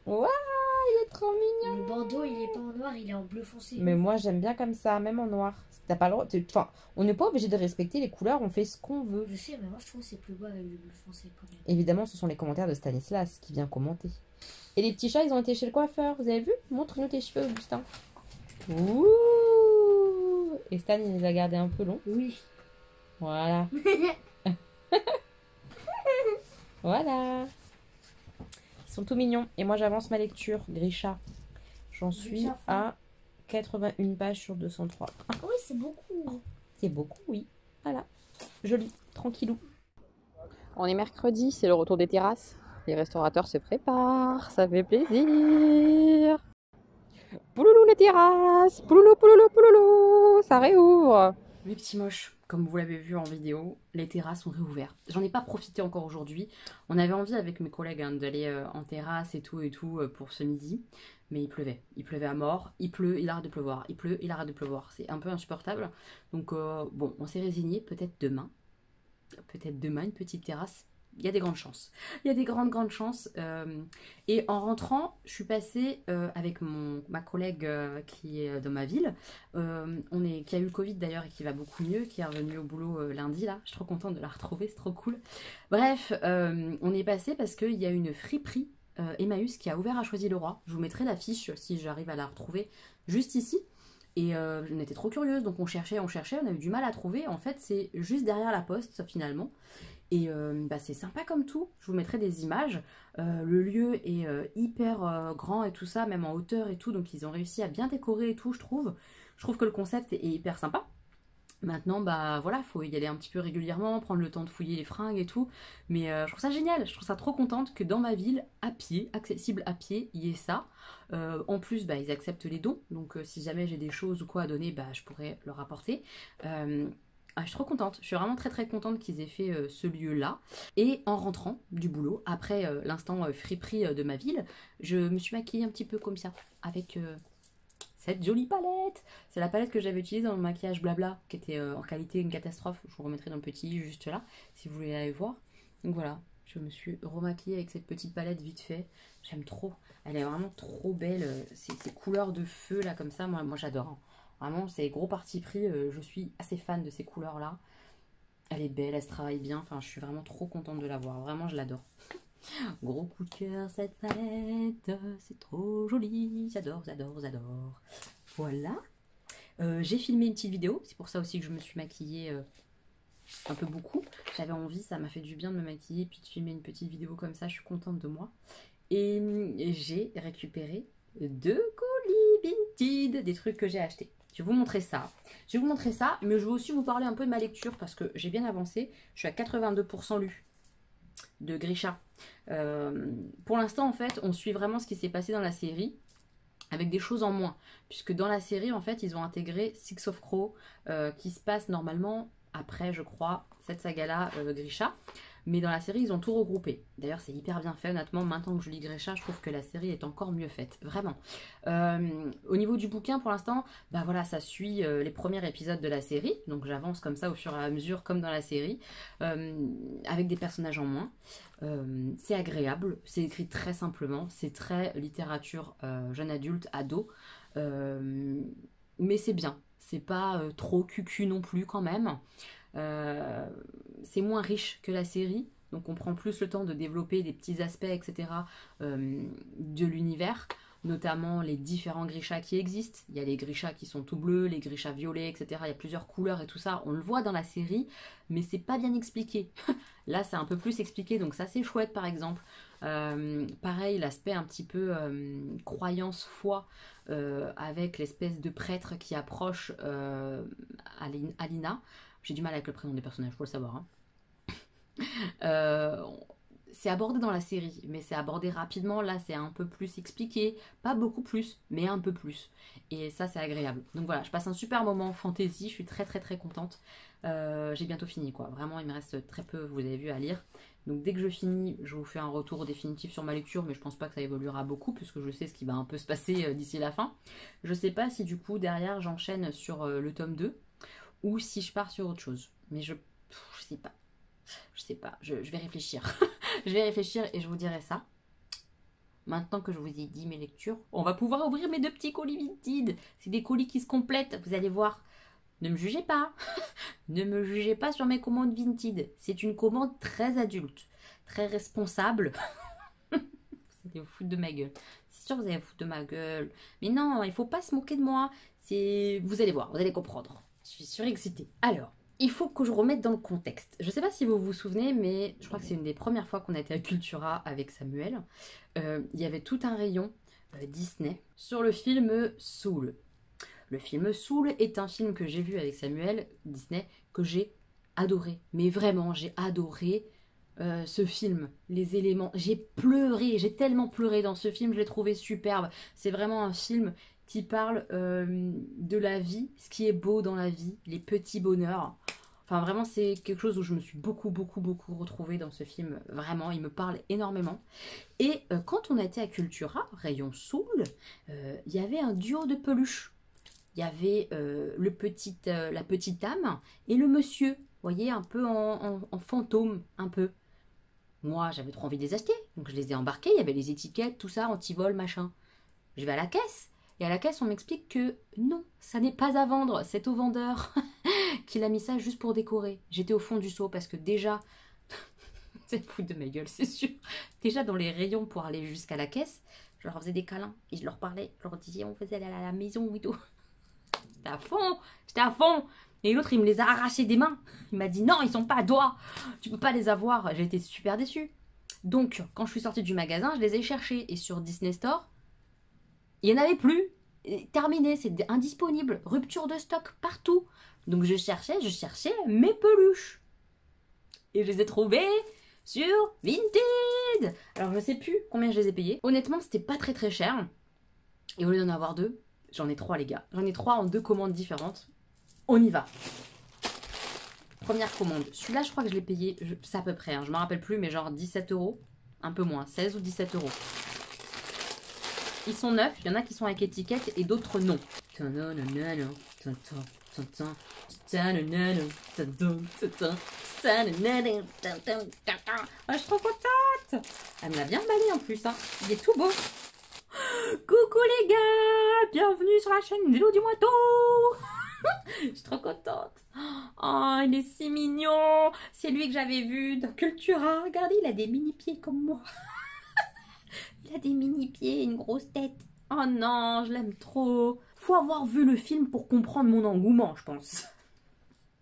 Speaker 1: Waouh, il est trop mignon.
Speaker 5: Le bandeau, il est pas en noir, il est en bleu foncé.
Speaker 1: Mais moi, j'aime bien comme ça, même en noir. T'as pas le droit. Enfin, on n'est pas obligé de respecter les couleurs, on fait ce qu'on veut.
Speaker 5: Je sais, mais moi je trouve que c'est plus beau avec le bleu foncé quand même.
Speaker 1: Évidemment, ce sont les commentaires de Stanislas qui vient commenter. Et les petits chats, ils ont été chez le coiffeur. Vous avez vu? Montre-nous tes cheveux, Augustin. Ouh. Et Stan, il les a gardés un peu longs.
Speaker 5: Oui.
Speaker 1: Voilà. Voilà. Ils sont tout mignons. Et moi, j'avance ma lecture. Grisha. J'en suis à 81 pages sur 203.
Speaker 5: Oui, c'est beaucoup.
Speaker 1: C'est beaucoup, oui. Voilà. Joli. Tranquillou. On est mercredi, c'est le retour des terrasses. Les restaurateurs se préparent. Ça fait plaisir. Pouloulou les terrasses. Pouloulou, pouloulou, pouloulou. Ça réouvre. Mes petits moches, comme vous l'avez vu en vidéo, les terrasses sont réouvertes. J'en ai pas profité encore aujourd'hui. On avait envie avec mes collègues d'aller en terrasse et tout pour ce midi. Mais il pleuvait. Il pleuvait à mort. Il pleut, il arrête de pleuvoir. Il pleut, il arrête de pleuvoir. C'est un peu insupportable. Donc bon, on s'est résigné. Peut-être demain, une petite terrasse. Il y a des grandes chances. Il y a des grandes chances. Et en rentrant, je suis passée avec ma collègue qui est dans ma ville, qui a eu le Covid d'ailleurs et qui va beaucoup mieux, qui est revenue au boulot lundi là. Je suis trop contente de la retrouver, c'est trop cool. Bref, on est passé parce qu'il y a une friperie Emmaüs qui a ouvert à Choisy-le-Roi. Je vous mettrai l'affiche si j'arrive à la retrouver juste ici. Et on était trop curieuse, donc on cherchait, on a eu du mal à trouver. En fait, c'est juste derrière la poste finalement. Et c'est sympa comme tout, je vous mettrai des images. Le lieu est hyper grand et tout ça, même en hauteur et tout, donc ils ont réussi à bien décorer et tout, je trouve. Je trouve que le concept est hyper sympa. Maintenant, voilà, faut y aller un petit peu régulièrement, prendre le temps de fouiller les fringues et tout. Mais je trouve ça génial, je trouve ça trop contente que dans ma ville, à pied, accessible à pied, il y ait ça. En plus, ils acceptent les dons, donc si jamais j'ai des choses ou quoi à donner, je pourrais leur apporter. Je suis trop contente, je suis vraiment très contente qu'ils aient fait ce lieu-là. Et en rentrant du boulot, après l'instant friperie de ma ville, je me suis maquillée un petit peu comme ça, avec cette jolie palette. C'est la palette que j'avais utilisée dans le maquillage blabla, qui était en qualité une catastrophe. Je vous remettrai dans le petit juste là, si vous voulez aller voir. Donc voilà, je me suis remaquillée avec cette petite palette vite fait. J'aime trop, elle est vraiment trop belle. Ces couleurs de feu là comme ça, moi j'adore. Hein. Vraiment, c'est gros parti pris. Je suis assez fan de ces couleurs-là. Elle est belle, elle se travaille bien. Enfin, je suis vraiment trop contente de la voir. Vraiment, je l'adore. Gros coup de cœur, cette palette. C'est trop joli. J'adore. Voilà. J'ai filmé une petite vidéo. C'est pour ça aussi que je me suis maquillée un peu beaucoup. J'avais envie, ça m'a fait du bien de me maquiller. Puis de filmer une petite vidéo comme ça. Je suis contente de moi. Et j'ai récupéré 2 colis Vinted. Des trucs que j'ai achetés. Je vais vous montrer ça. Mais je vais aussi vous parler un peu de ma lecture parce que j'ai bien avancé. Je suis à 82% lu de Grisha. Pour l'instant, en fait, on suit vraiment ce qui s'est passé dans la série avec des choses en moins. Puisque dans la série, en fait, ils ont intégré Six of Crow qui se passe normalement après, je crois, cette saga-là, Grisha.
Speaker 4: Mais dans la série, ils ont tout regroupé. D'ailleurs, c'est hyper bien fait, honnêtement. Maintenant que je lis Grisha, je trouve que la série est encore mieux faite. Vraiment. Au niveau du bouquin, pour l'instant, bah voilà, ça suit les premiers épisodes de la série. Donc j'avance comme ça au fur et à mesure, comme dans la série. Avec des personnages en moins. C'est agréable. C'est écrit très simplement. C'est très littérature jeune adulte, ado. Mais c'est bien. C'est pas trop cucu non plus quand même. C'est moins riche que la série, donc on prend plus le temps de développer des petits aspects, etc. De l'univers, notamment les différents Grishas qui existent. Il y a les Grishas qui sont tout bleus, les Grishas violets, etc. Il y a plusieurs couleurs et tout ça, on le voit dans la série, mais c'est pas bien expliqué. Là, c'est un peu plus expliqué, donc ça c'est chouette par exemple. Pareil, l'aspect un petit peu croyance, foi, avec l'espèce de prêtre qui approche Alina. J'ai du mal avec le prénom des personnages, faut le savoir. Hein. C'est abordé dans la série, mais c'est abordé rapidement. Là, c'est un peu plus expliqué. Pas beaucoup plus, mais un peu plus. Et ça, c'est agréable. Donc voilà, je passe un super moment fantasy. Je suis très très très contente. J'ai bientôt fini, quoi. Vraiment, il me reste très peu, vous avez vu, à lire. Donc dès que je finis, je vous fais un retour définitif sur ma lecture, mais je pense pas que ça évoluera beaucoup, puisque je sais ce qui va un peu se passer d'ici la fin. Je sais pas si du coup, derrière, j'enchaîne sur le tome 2. Ou si je pars sur autre chose. Mais je sais pas. Je sais pas. Je vais réfléchir. Je vais réfléchir et je vous dirai ça. Maintenant que je vous ai dit mes lectures, on va pouvoir ouvrir mes 2 petits colis Vinted. C'est des colis qui se complètent, vous allez voir. Ne me jugez pas. Ne me jugez pas sur mes commandes Vinted. C'est une commande très adulte. Très responsable. Vous allez vous foutre de ma gueule. C'est sûr que vous allez vous foutre de ma gueule. Mais non, il faut pas se moquer de moi. Vous allez voir, vous allez comprendre. Je suis surexcitée. Alors, il faut que je remette dans le contexte. Je ne sais pas si vous vous souvenez, mais je crois que c'est une des premières fois qu'on a été à Cultura avec Samuel. Il y avait tout un rayon Disney sur le film Soul. Le film Soul est un film que j'ai vu avec Samuel, Disney, que j'ai adoré. Mais vraiment, j'ai adoré ce film. Les éléments. J'ai pleuré, j'ai tellement pleuré dans ce film, je l'ai trouvé superbe. C'est vraiment un film qui parle de la vie, ce qui est beau dans la vie, les petits bonheurs. Enfin, vraiment, c'est quelque chose où je me suis beaucoup retrouvée dans ce film. Vraiment, il me parle énormément. Et quand on a été à Cultura, rayon Soul, il y avait un duo de peluches. Il y avait la petite âme et le monsieur. Vous voyez, un peu en fantôme, un peu. Moi, j'avais trop envie de les acheter. Donc, je les ai embarqués. Il y avait les étiquettes, tout ça, anti-vol, machin. Je vais à la caisse. Et à la caisse, on m'explique que non, ça n'est pas à vendre, c'est au vendeur qu'il a mis ça juste pour décorer. J'étais au fond du seau parce que déjà, c'est foutre de ma gueule, c'est sûr. Déjà dans les rayons pour aller jusqu'à la caisse, je leur faisais des câlins et je leur parlais, je leur disais on faisait aller à la maison et tout. J'étais à fond. Et l'autre, il me les a arrachés des mains. Il m'a dit non, ils sont pas à doigts, tu peux pas les avoir. J'ai été super déçue. Donc, quand je suis sortie du magasin, je les ai cherchés et sur Disney Store, il n'y en avait plus. Terminé, c'est indisponible. Rupture de stock partout. Donc je cherchais mes peluches. Et je les ai trouvées sur Vinted. Alors je sais plus combien je les ai payées. Honnêtement, c'était pas très très cher. Et au lieu d'en avoir 2, j'en ai 3 les gars. J'en ai 3 en 2 commandes différentes. On y va. Première commande. Celui-là, je crois que je l'ai payé, c'est à peu près, hein, je me rappelle plus, mais genre 17 €. Un peu moins, 16 ou 17 €. Ils sont neufs, il y en a qui sont avec étiquette et d'autres non. Ah, je suis trop contente. Elle me l'a bien emballé en plus, hein. Il est tout beau. Coucou les gars, bienvenue sur la chaîne Vélo du Moito. Je suis trop contente. Oh, il est si mignon. C'est lui que j'avais vu dans Cultura. Regardez, il a des mini-pieds comme moi. Il a des mini-pieds, une grosse tête. Oh non, je l'aime trop. Faut avoir vu le film pour comprendre mon engouement, je pense.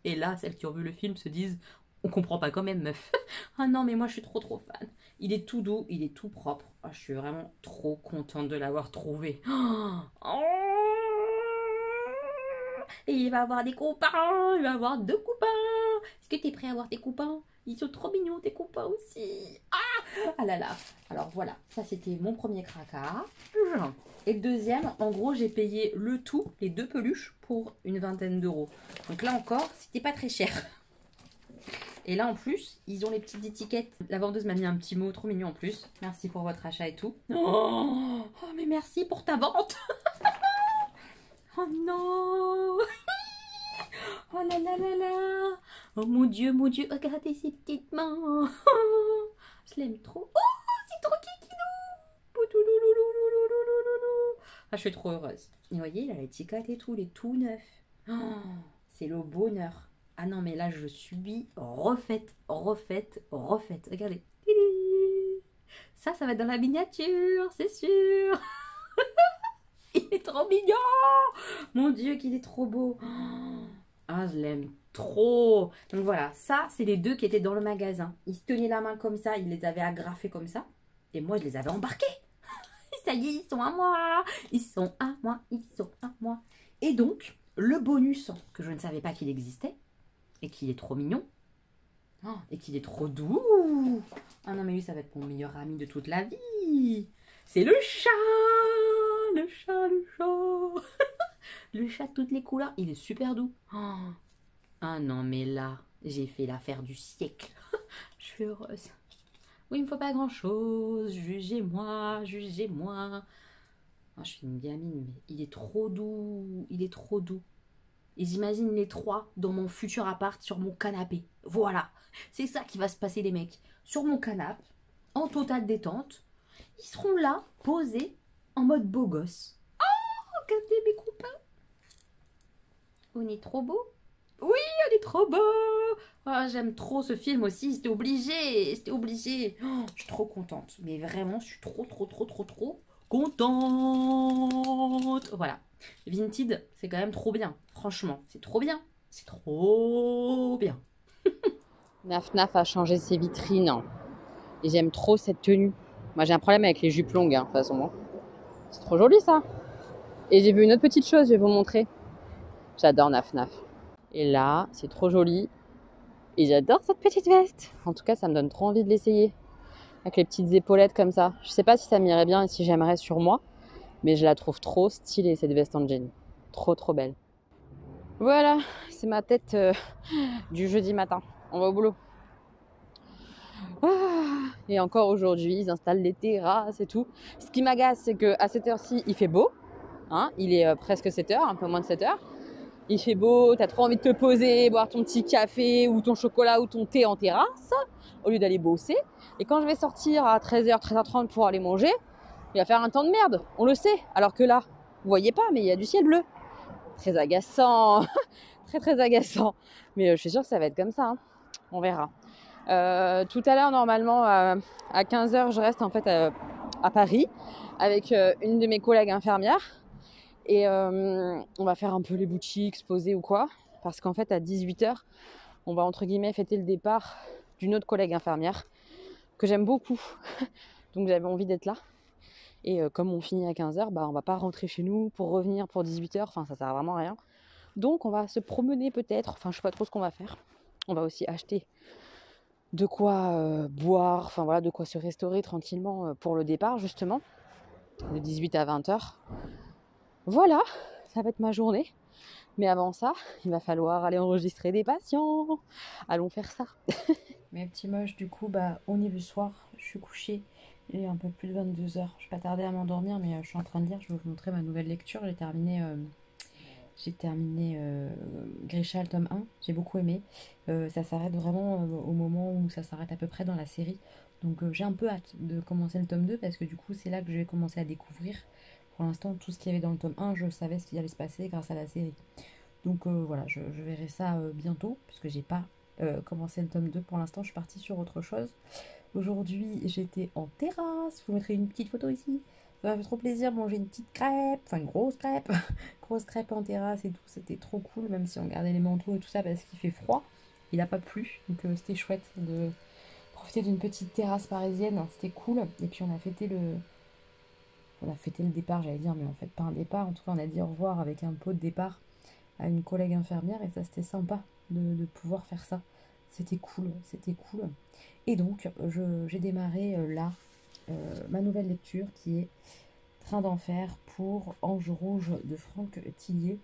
Speaker 4: Et là, celles qui ont vu le film se disent, on comprend pas quand même, meuf. Ah non, mais moi, je suis trop fan. Il est tout doux, il est tout propre. Oh, je suis vraiment trop contente de l'avoir trouvé. Oh. Et il va avoir des copains, il va avoir 2 copains. Est-ce que t'es prêt à avoir tes copains? Ils sont trop mignons, tes copains aussi. Ah là là. Alors voilà, ça c'était mon premier craquage. Et le deuxième, en gros, j'ai payé le tout, les 2 peluches, pour une 20aine d'euros. Donc là encore, c'était pas très cher. Et là en plus, ils ont les petites étiquettes. La vendeuse m'a mis un petit mot trop mignon en plus. Merci pour votre achat et tout. Oh, mais merci pour ta vente. Oh non. Oh là là là là. Oh mon Dieu, regardez ces petites mains. Je l'aime trop. Oh, c'est trop kikinou. Poutoulouloulouloulouloulou. Ah, je suis trop heureuse. Et vous voyez, il a l'étiquette et tout, il est tout neuf. Oh, c'est le bonheur. Ah non, mais là, je suis refaite. Regardez. Ça va être dans la miniature, c'est sûr. Il est trop mignon. Mon Dieu, qu'il est trop beau. Ah, je l'aime trop. Donc voilà, ça, c'est les deux qui étaient dans le magasin. Ils se tenaient la main comme ça, ils les avaient agrafés comme ça. Et moi, je les avais embarqués. Ça y est, ils sont à moi. Ils sont à moi. Et donc, le bonus, que je ne savais pas qu'il existait, et qu'il est trop mignon, et qu'il est trop doux. Ah non, mais lui, ça va être mon meilleur ami de toute la vie. C'est le chat. Le chat. Le chat de toutes les couleurs, il est super doux. Ah non, mais là, j'ai fait l'affaire du siècle. Je suis heureuse. Oui, il me faut pas grand-chose. Jugez-moi. Ah, je suis une gamine, mais il est trop doux. Et j'imagine les trois dans mon futur appart sur mon canapé. Voilà, c'est ça qui va se passer, les mecs. Sur mon canapé, en totale détente. Ils seront là, posés, en mode beau gosse. Oh, regardez mes copains. On est trop beau. Oui, on est trop beau. Oh, j'aime trop ce film aussi. C'était obligé. Oh, je suis trop contente. Mais vraiment, je suis trop contente. Voilà. Vinted, c'est quand même trop bien. Franchement, c'est trop bien.
Speaker 1: Naf Naf a changé ses vitrines. Et j'aime trop cette tenue. Moi, j'ai un problème avec les jupes longues, de toute façon. C'est trop joli, ça. Et j'ai vu une autre petite chose, je vais vous montrer. J'adore Naf Naf. Et là, c'est trop joli. Et j'adore cette petite veste. En tout cas, ça me donne trop envie de l'essayer. Avec les petites épaulettes comme ça. Je sais pas si ça m'irait bien et si j'aimerais sur moi. Mais je la trouve trop stylée, cette veste en jean. Trop belle. Voilà, c'est ma tête du jeudi matin. On va au boulot. Et encore aujourd'hui, ils installent les terrasses et tout. Ce qui m'agace, c'est qu'à cette heure-ci, il fait beau. Hein, il est presque 7 heures, un peu moins de 7 heures. Il fait beau, t'as trop envie de te poser, boire ton petit café ou ton chocolat ou ton thé en terrasse, au lieu d'aller bosser. Et quand je vais sortir à 13h, 13h30 pour aller manger, il va faire un temps de merde, on le sait. Alors que là, vous voyez pas, mais il y a du ciel bleu. Très agaçant, très agaçant. Mais je suis sûre que ça va être comme ça, hein. On verra. Tout à l'heure, normalement, à 15h, je reste en fait à Paris avec une de mes collègues infirmières. Et on va faire un peu les boutiques, se poser ou quoi. Parce qu'en fait, à 18h, on va entre guillemets fêter le départ d'une autre collègue infirmière que j'aime beaucoup. Donc j'avais envie d'être là. Et comme on finit à 15h, bah, on va pas rentrer chez nous pour revenir pour 18h. Enfin, ça sert vraiment à rien. Donc on va se promener peut-être. Enfin, je sais pas trop ce qu'on va faire. On va aussi acheter de quoi boire. Enfin voilà, de quoi se restaurer tranquillement pour le départ justement. De 18 à 20h. Voilà, ça va être ma journée. Mais avant ça, il va falloir aller enregistrer des patients. Allons faire ça. Mes petits moches, du coup, on est le soir. Je suis couchée. Il est un peu plus de 22h. Je vais pas tarder à m'endormir, mais je suis en train de lire. Je vais vous montrer ma nouvelle lecture. J'ai terminé Grisha, le tome 1. J'ai beaucoup aimé. Ça s'arrête vraiment au moment où ça s'arrête à peu près dans la série. Donc j'ai un peu hâte de commencer le tome 2 parce que du coup, c'est là que je vais commencer à découvrir. Pour l'instant, tout ce qu'il y avait dans le tome 1, je savais ce qui allait se passer grâce à la série. Donc voilà, je verrai ça bientôt, puisque j'ai pas commencé le tome 2 pour l'instant, je suis partie sur autre chose. Aujourd'hui, j'étais en terrasse, je vous mettrai une petite photo ici. Ça m'a fait trop plaisir, manger une petite crêpe, enfin une grosse crêpe, grosse crêpe en terrasse et tout, c'était trop cool, même si on gardait les manteaux et tout ça parce qu'il fait froid. Il n'a pas plu, donc c'était chouette de profiter d'une petite terrasse parisienne, c'était cool. Et puis on a fêté le départ, j'allais dire, mais en fait pas un départ. En tout cas, on a dit au revoir avec un pot de départ à une collègue infirmière et ça, c'était sympa de pouvoir faire ça. C'était cool. Et donc, j'ai démarré là ma nouvelle lecture qui est Train d'enfer pour Ange Rouge de Franck Tillier.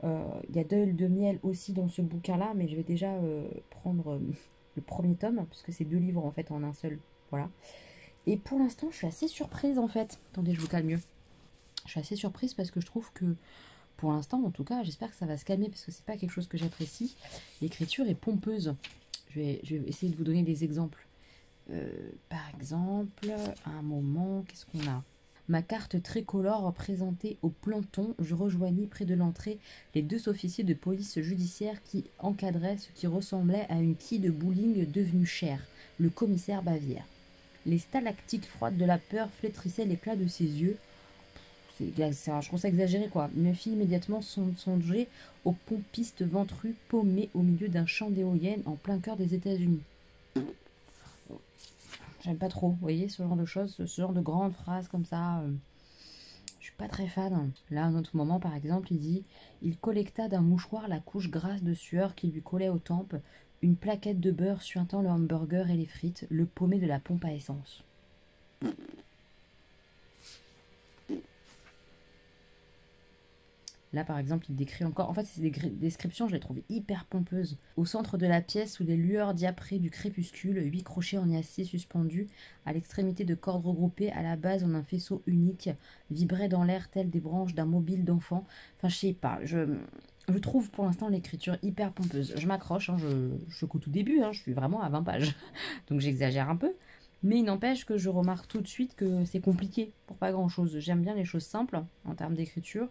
Speaker 1: Il y a Deuil de miel aussi dans ce bouquin-là, mais je vais déjà prendre
Speaker 4: le premier tome, puisque c'est 2 livres en fait en un seul. Voilà. Et pour l'instant, je suis assez surprise en fait. Attendez, je vous calme mieux. Je suis assez surprise parce que je trouve que, pour l'instant en tout cas, j'espère que ça va se calmer parce que c'est pas quelque chose que j'apprécie. L'écriture est pompeuse. Je vais essayer de vous donner des exemples. Par exemple, à un moment, qu'est-ce qu'on a? Ma carte tricolore présentée au planton, je rejoignis près de l'entrée les 2 officiers de police judiciaire qui encadraient ce qui ressemblait à une quille de bowling devenue chair, le commissaire Bavière. Les stalactites froides de la peur flétrissaient l'éclat de ses yeux. Je trouve ça exagéré quoi. Il me fit immédiatement songer aux pompistes ventrus paumés au milieu d'un champ d'éoliennes en plein cœur des États-Unis. J'aime pas trop, vous voyez, ce genre de choses, ce genre de grandes phrases comme ça. Je suis pas très fan. Là, à un autre moment, par exemple, il dit « Il collecta d'un mouchoir la couche grasse de sueur qui lui collait aux tempes, une plaquette de beurre suintant le hamburger et les frites, le paumé de la pompe à essence. » Là, par exemple, il décrit encore... En fait, ces descriptions, je les trouve hyper pompeuses. Au centre de la pièce, sous les lueurs diaprées du crépuscule, 8 crochets en acier suspendus, à l'extrémité de cordes regroupées, à la base en un faisceau unique, vibraient dans l'air telles des branches d'un mobile d'enfant. Enfin, je sais pas, je trouve pour l'instant l'écriture hyper pompeuse. Je m'accroche, hein, je suis qu'au tout début, hein, je suis vraiment à 20 pages. Donc j'exagère un peu. Mais il n'empêche que je remarque tout de suite que c'est compliqué pour pas grand-chose. J'aime bien les choses simples en termes d'écriture.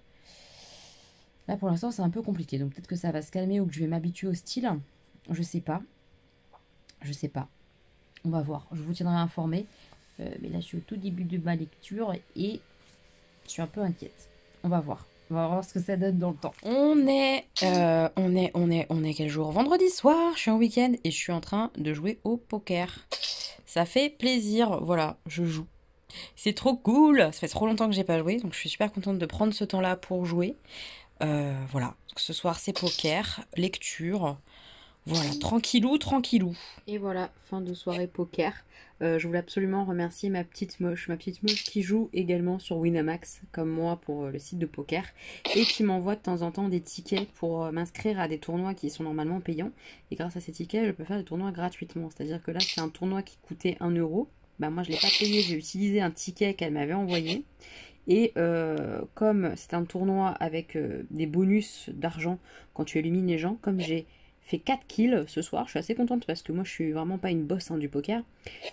Speaker 4: Là, pour l'instant, c'est un peu compliqué. Donc, peut-être que ça va se calmer ou que je vais m'habituer au style. Je sais pas. Je sais pas. On va voir. Je vous tiendrai informé. Mais là, je suis au tout début de ma lecture et je suis un peu inquiète. On va voir. On va voir ce que ça donne dans le temps. On est quel jour? Vendredi soir. Je suis en week-end et je suis en train de jouer au poker. Ça fait plaisir. Voilà, je joue. C'est trop cool. Ça fait trop longtemps que j'ai pas joué. Donc, je suis super contente de prendre ce temps-là pour jouer. Voilà, ce soir c'est poker, lecture, voilà, tranquillou, tranquillou. Et voilà, fin de soirée poker. Je voulais absolument remercier ma petite moche qui joue également sur Winamax, comme moi pour le site de poker, et qui m'envoie de temps en temps des tickets pour m'inscrire à des tournois qui sont normalement payants. Et grâce à ces tickets, je peux faire des tournois gratuitement. C'est-à-dire que là, c'est un tournoi qui coûtait 1 €. Bah, moi, je ne l'ai pas payé, j'ai utilisé un ticket qu'elle m'avait envoyé. Et comme c'est un tournoi avec des bonus d'argent quand tu élimines les gens, comme j'ai fait 4 kills ce soir, je suis assez contente parce que moi je suis vraiment pas une boss du poker.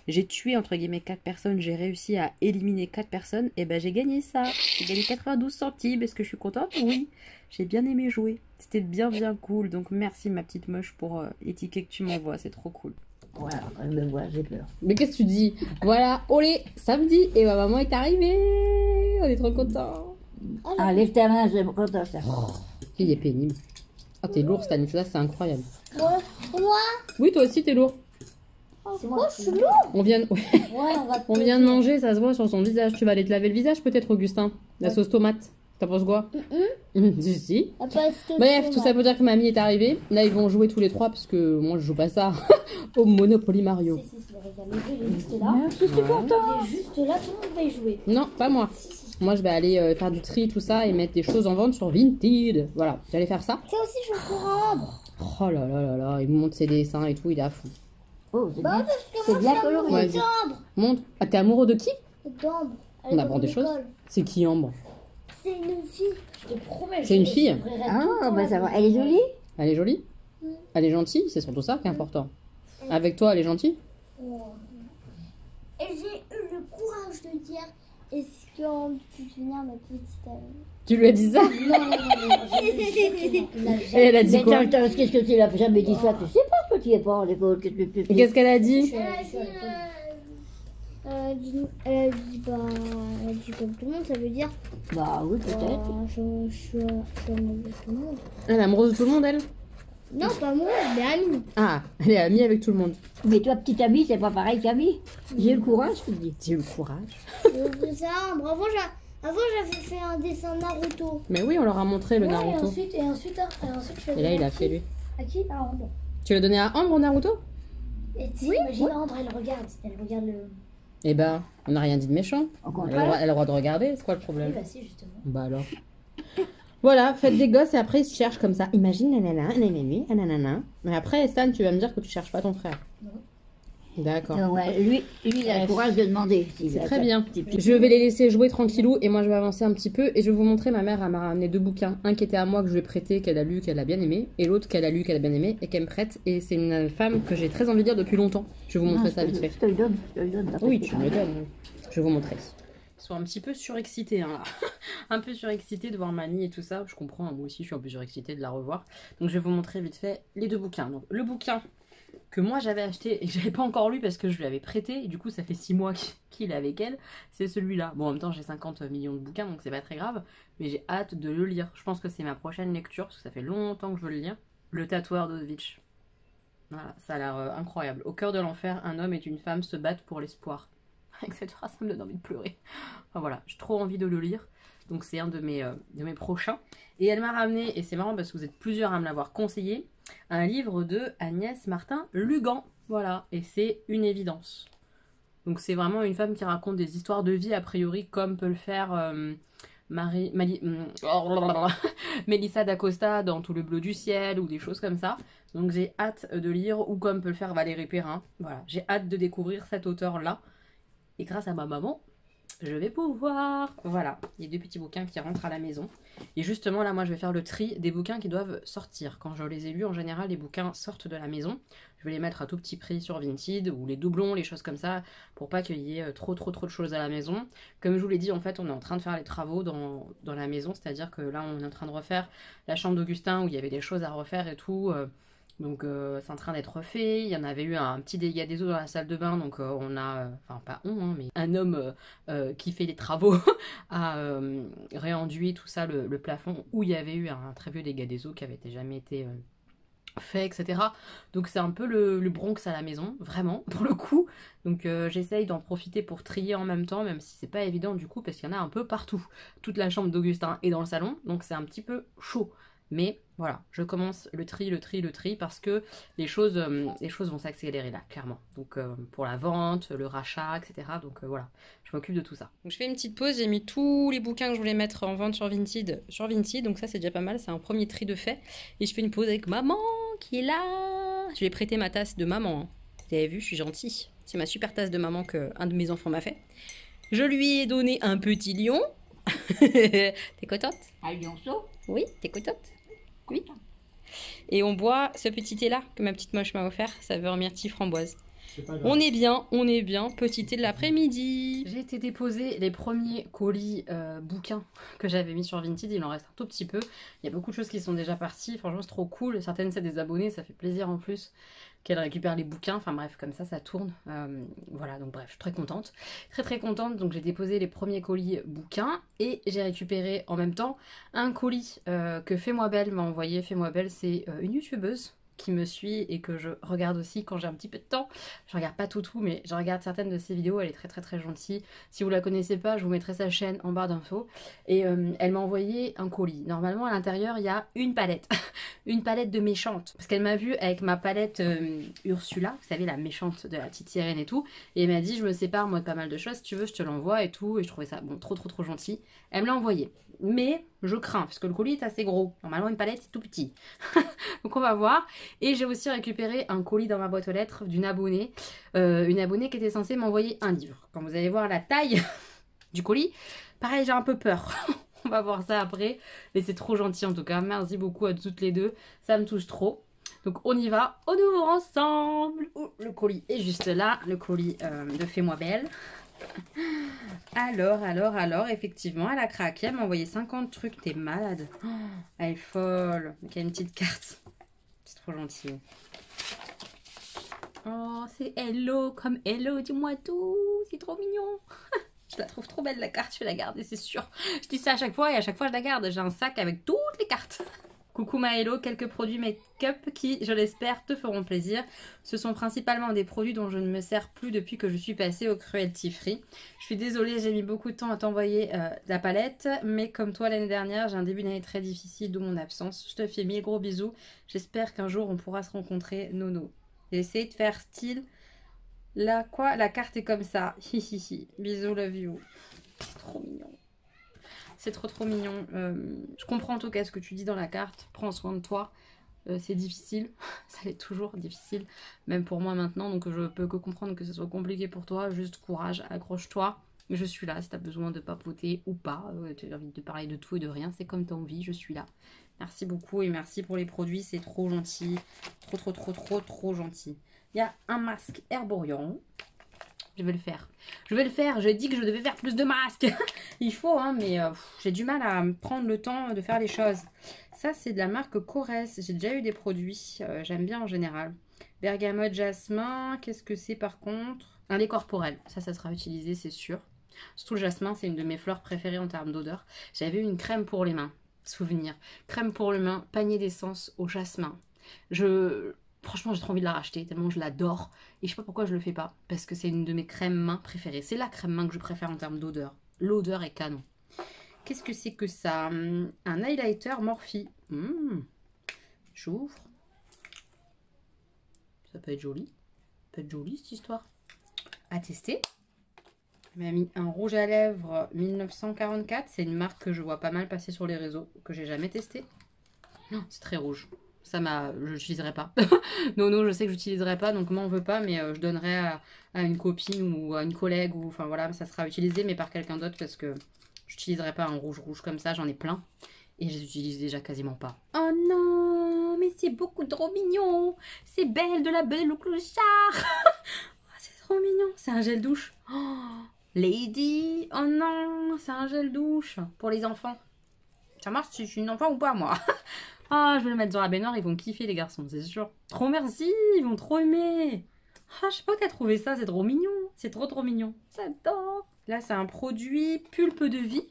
Speaker 4: J'ai tué entre guillemets 4 personnes, j'ai réussi à éliminer 4 personnes, et ben j'ai gagné ça. J'ai gagné 92 centimes, est-ce que je suis contente? Oui, j'ai bien aimé jouer. C'était bien cool, donc merci ma petite moche pour les tickets que tu m'envoies, c'est trop cool.
Speaker 6: Voilà, quand je me vois, j'ai peur.
Speaker 4: Mais qu'est-ce que tu dis? Voilà, olé, samedi, et ma maman est arrivée. On est trop contents.
Speaker 6: Ah, lève ta main, je suis contente.
Speaker 4: Il est pénible. Ah, t'es lourd, Stanislas, c'est incroyable.
Speaker 5: Moi
Speaker 4: Oui, toi aussi, t'es lourd.
Speaker 5: C'est moi, je suis lourd.
Speaker 4: On vient,
Speaker 5: On
Speaker 4: vient de manger, ça se voit sur son visage. Tu vas aller te laver le visage, peut-être, Augustin? La sauce tomate. T'en penses quoi? Si. Bref, tout ça pour dire que mamie est arrivée. Là, ils vont jouer tous les 3, parce que moi, je joue pas ça. Au Monopoly Mario.
Speaker 5: Il est juste là.
Speaker 6: Je suis contente.
Speaker 5: Il est juste là, tout le monde va y jouer.
Speaker 4: Non, pas moi. Moi, je vais aller faire du tri, tout ça, et mettre des choses en vente sur Vinted. Voilà, j'allais faire ça.
Speaker 5: Toi aussi, je joue pour Ambre.
Speaker 4: Oh là là là là, il me montre ses dessins et tout, il est à fond.
Speaker 6: Oh, c'est
Speaker 5: Bah,
Speaker 6: bien.
Speaker 5: parce que
Speaker 6: C'est
Speaker 5: moi,
Speaker 6: bien
Speaker 5: je suis
Speaker 6: coloré.
Speaker 5: amoureux
Speaker 4: Vas-y.
Speaker 5: d'Ambre.
Speaker 4: Montre. Ah, t'es amoureux de qui?
Speaker 5: D'Ambre. Elle
Speaker 4: On
Speaker 5: est
Speaker 4: apprend
Speaker 5: dans
Speaker 4: des
Speaker 5: mon
Speaker 4: choses.
Speaker 5: école.
Speaker 4: C'est qui, Ambre?
Speaker 5: C'est une fille. Je te promets.
Speaker 4: C'est une fille.
Speaker 6: Ah, bah ça va. Elle est jolie?
Speaker 4: Elle est jolie? Elle est gentille, c'est surtout ça qui est important. Avec toi, elle est gentille?
Speaker 5: Et j'ai eu le courage de dire, est-ce que tu peux venir ma petite amie?
Speaker 4: Tu lui as dit ça? Et elle a dit
Speaker 6: Mais
Speaker 4: quoi?
Speaker 6: attends, qu'est-ce que tu l'as jamais dit ça? Tu sais pas, toi, tu es pas à l'école.
Speaker 4: Et qu'est-ce qu'elle a dit?
Speaker 5: Elle a dit comme tout le monde, ça veut dire
Speaker 6: Bah oui, peut-être.
Speaker 5: je suis amoureuse de tout le monde.
Speaker 4: Elle est amoureuse de tout le monde, elle?
Speaker 5: Non, pas amoureuse, mais amie.
Speaker 4: Ah, elle est amie avec tout le monde.
Speaker 6: Mais toi, petite amie, c'est pas pareil qu'amie. J'ai eu le courage, je te dis.
Speaker 4: J'ai eu le courage.
Speaker 5: C'est ça, avant j'avais fait un dessin Naruto.
Speaker 4: Mais oui, on leur a montré le
Speaker 5: Ouais,
Speaker 4: Naruto.
Speaker 5: et ensuite je
Speaker 4: Et là, il a fait lui.
Speaker 5: À qui? À Ambre.
Speaker 4: Tu l'as donné à Ambre, Naruto?
Speaker 5: Et tu imagines Ambre, elle regarde le...
Speaker 4: Eh ben, on n'a rien dit de méchant.
Speaker 6: Au
Speaker 4: Elle a le droit de regarder, c'est quoi le
Speaker 5: Oui,
Speaker 4: problème?
Speaker 5: bah si, justement.
Speaker 4: Bah alors.
Speaker 1: Voilà, faites des gosses et après ils se cherchent comme ça. Imagine, nanana, nanana, nanana. Mais après, Stan, tu vas me dire que tu cherches pas ton frère. D'accord.
Speaker 6: Ouais, lui, il a le courage de demander.
Speaker 1: C'est très bien. Je vais les laisser jouer tranquillou et moi je vais avancer un petit peu et je vais vous montrer. Ma mère elle m'a ramené 2 bouquins. Un qui était à moi que je lui ai prêté, qu'elle a lu, qu'elle a bien aimé, et l'autre qu'elle a lu, qu'elle a bien aimé et qu'elle me prête. Et c'est une femme que j'ai très envie de lire depuis longtemps. Je vais vous montrer ça vite fait.
Speaker 6: Je te le donne,
Speaker 1: Oui, tu me le donnes. Je vais vous montrer. Ils sont un petit peu surexcités, hein, là. Un peu surexcités de voir Mamie et tout ça. Je comprends, moi aussi je suis un peu surexcitée de la revoir. Donc je vais vous montrer vite fait les 2 bouquins. Donc le bouquin que moi j'avais acheté et que j'avais pas encore lu parce que je lui avais prêté, et du coup ça fait 6 mois qu'il est avec elle, c'est celui-là. Bon, en même temps j'ai 50 millions de bouquins donc c'est pas très grave, mais j'ai hâte de le lire. Je pense que c'est ma prochaine lecture parce que ça fait longtemps que je veux le lire. Le tatoueur d'Auschwitz. Voilà, ça a l'air incroyable. Au cœur de l'enfer, un homme et une femme se battent pour l'espoir. Avec cette phrase, ça me donne envie de pleurer. Enfin voilà, j'ai trop envie de le lire. Donc c'est un de mes prochains. Et elle m'a ramené, et c'est marrant parce que vous êtes plusieurs à me l'avoir conseillé, un livre de Agnès Martin-Lugan. Voilà, et c'est une évidence. Donc c'est vraiment une femme qui raconte des histoires de vie, a priori, comme peut le faire Mélissa d'Acosta dans Tout le bleu du ciel, ou des choses comme ça. Donc j'ai hâte de lire, ou comme peut le faire Valérie Perrin. Voilà, j'ai hâte de découvrir cet auteur-là. Et grâce à ma maman, je vais pouvoir... Voilà, il y a 2 petits bouquins qui rentrent à la maison. Et justement, là, moi, je vais faire le tri des bouquins qui doivent sortir. Quand je les ai lus, en général, les bouquins sortent de la maison. Je vais les mettre à tout petit prix sur Vinted, ou les doublons, les choses comme ça, pour pas qu'il y ait trop de choses à la maison. Comme je vous l'ai dit, en fait, on est en train de faire les travaux dans la maison. C'est-à-dire que là, on est en train de refaire la chambre d'Augustin, où il y avait des choses à refaire et tout... Donc c'est en train d'être fait. Il y en avait eu un petit dégât des eaux dans la salle de bain. Donc on a, enfin pas on, hein, mais un homme qui fait les travaux a réenduit tout ça, le plafond où il y avait eu un très vieux dégât des eaux qui avait jamais été fait, etc. Donc c'est un peu le Bronx à la maison, vraiment, pour le coup. Donc j'essaye d'en profiter pour trier en même temps, même si c'est pas évident du coup, parce qu'il y en a un peu partout. Toute la chambre d'Augustin est dans le salon, donc c'est un petit peu chaud. Mais voilà, je commence le tri parce que les choses vont s'accélérer là, clairement. Donc pour la vente, le rachat, etc. Donc voilà, je m'occupe de tout ça. Donc je fais une petite pause, j'ai mis tous les bouquins que je voulais mettre en vente sur Vinted, donc ça c'est déjà pas mal, c'est un premier tri de fait. Et je fais une pause avec maman qui est là. Je lui ai prêté ma tasse de maman, hein. Vous avez vu, je suis gentille. C'est ma super tasse de maman qu'un de mes enfants m'a fait. Je lui ai donné un petit lion. T'es contente?
Speaker 6: Un lionceau?
Speaker 1: Oui, t'es contente? Oui. Et on boit ce petit thé là que ma petite moche m'a offert, saveur myrtille framboise. On est bien, petit thé de l'après-midi. J'ai été déposer les premiers colis bouquins que j'avais mis sur Vinted, il en reste un tout petit peu. Il y a beaucoup de choses qui sont déjà parties, franchement c'est trop cool. Certaines c'est des abonnés, ça fait plaisir en plus qu'elle récupère les bouquins, enfin bref, comme ça tourne. Voilà, donc bref, je suis très contente. Très contente, donc j'ai déposé les premiers colis bouquins et j'ai récupéré en même temps un colis que Fais-moi Belle m'a envoyé. Fais-moi Belle, c'est une youtubeuse qui me suit et que je regarde aussi quand j'ai un petit peu de temps. Je regarde pas tout, mais je regarde certaines de ses vidéos, elle est très gentille. Si vous la connaissez pas, je vous mettrai sa chaîne en barre d'infos. Et elle m'a envoyé un colis. Normalement à l'intérieur il y a une palette. Une palette de méchante. Parce qu'elle m'a vue avec ma palette Ursula, vous savez la méchante de la petite sirène et tout. Et elle m'a dit je me sépare moi de pas mal de choses, si tu veux je te l'envoie et tout. Et je trouvais ça bon, trop gentil. Elle me l'a envoyé. Mais je crains, parce que le colis est assez gros. Normalement, une palette, c'est tout petit. Donc, on va voir. Et j'ai aussi récupéré un colis dans ma boîte aux lettres d'une abonnée. Une abonnée qui était censée m'envoyer un livre. Quand vous allez voir la taille du colis, pareil, j'ai un peu peur. On va voir ça après. Mais c'est trop gentil en tout cas. Merci beaucoup à toutes les deux. Ça me touche trop. Donc, on y va. On ouvre ensemble. Ouh, le colis est juste là. Le colis de Fais-moi Belle. Alors, effectivement, elle a craqué, elle m'a envoyé 50 trucs, t'es malade. Oh, elle est folle. Donc, il y a une petite carte. C'est trop gentil. Oh, c'est Hello, comme Hello, dis-moi tout. C'est trop mignon. Je la trouve trop belle la carte, je vais la garder, c'est sûr. Je dis ça à chaque fois et à chaque fois je la garde. J'ai un sac avec toutes les cartes. Coucou ma Hello, quelques produits make-up qui, je l'espère, te feront plaisir. Ce sont principalement des produits dont je ne me sers plus depuis que je suis passée au cruelty free. Je suis désolée, j'ai mis beaucoup de temps à t'envoyer la palette, mais comme toi l'année dernière, j'ai un début d'année très difficile, d'où mon absence. Je te fais 1000 gros bisous. J'espère qu'un jour on pourra se rencontrer, Nono. J'ai essayé de faire style. Là, quoi? La carte est comme ça. Hihihi. Bisous, love you. Trop mignon.
Speaker 4: C'est trop mignon. Je comprends en tout cas ce que tu dis dans la carte. Prends soin de toi. C'est difficile. Ça l'est toujours difficile. Même pour moi maintenant. Donc je peux que comprendre que ce soit compliqué pour toi. Juste courage, accroche-toi. Mais je suis là si tu as besoin de papoter ou pas. Tu as envie de parler de tout et de rien. C'est comme tu as envie. Je suis là. Merci beaucoup et merci pour les produits. C'est trop gentil. Trop gentil. Il y a un masque Herborian. Je vais le faire. Je vais le faire. J'ai dit que je devais faire plus de masques. Il faut, hein, mais j'ai du mal à prendre le temps de faire les choses. Ça, c'est de la marque Corès. J'ai déjà eu des produits. J'aime bien en général. Bergamote, jasmin. Qu'est-ce que c'est par contre? Un lait corporel. Ça sera utilisé, c'est sûr. Surtout le jasmin, c'est une de mes fleurs préférées en termes d'odeur. J'avais eu une crème pour les mains. Souvenir. Crème pour les mains, panier d'essence au jasmin. Franchement, j'ai trop envie de la racheter, tellement je l'adore. Et je sais pas pourquoi je le fais pas. Parce que c'est une de mes crèmes mains préférées. C'est la crème main que je préfère en termes d'odeur. L'odeur est canon. Qu'est-ce que c'est que ça? Un highlighter Morphe. J'ouvre. Ça peut être joli. Ça peut être joli cette histoire. À tester. Elle m'a mis un rouge à lèvres 1944. C'est une marque que je vois pas mal passer sur les réseaux. Que j'ai jamais testé. Non, c'est très rouge. Ça je l'utiliserai pas. non, je sais que j'utiliserai pas, donc m'en veux pas, mais je donnerai à une copine ou à une collègue, ou enfin voilà, ça sera utilisé, mais par quelqu'un d'autre, parce que j'utiliserai pas un rouge comme ça, j'en ai plein, et je les utilise déjà quasiment pas. Oh non, mais c'est beaucoup trop mignon. C'est Belle de la Belle au Clochard. Oh, c'est trop mignon. C'est un gel douche. Oh, Lady. Oh non, c'est un gel douche pour les enfants. Ça marche si je suis une enfant ou pas, moi. Ah, je vais le mettre dans la baignoire, ils vont kiffer les garçons, c'est sûr. Trop merci, ils vont trop aimer. Ah, je sais pas où t'as trouvé ça, c'est trop mignon. C'est trop mignon. J'adore. Là, c'est un produit pulpe de vie.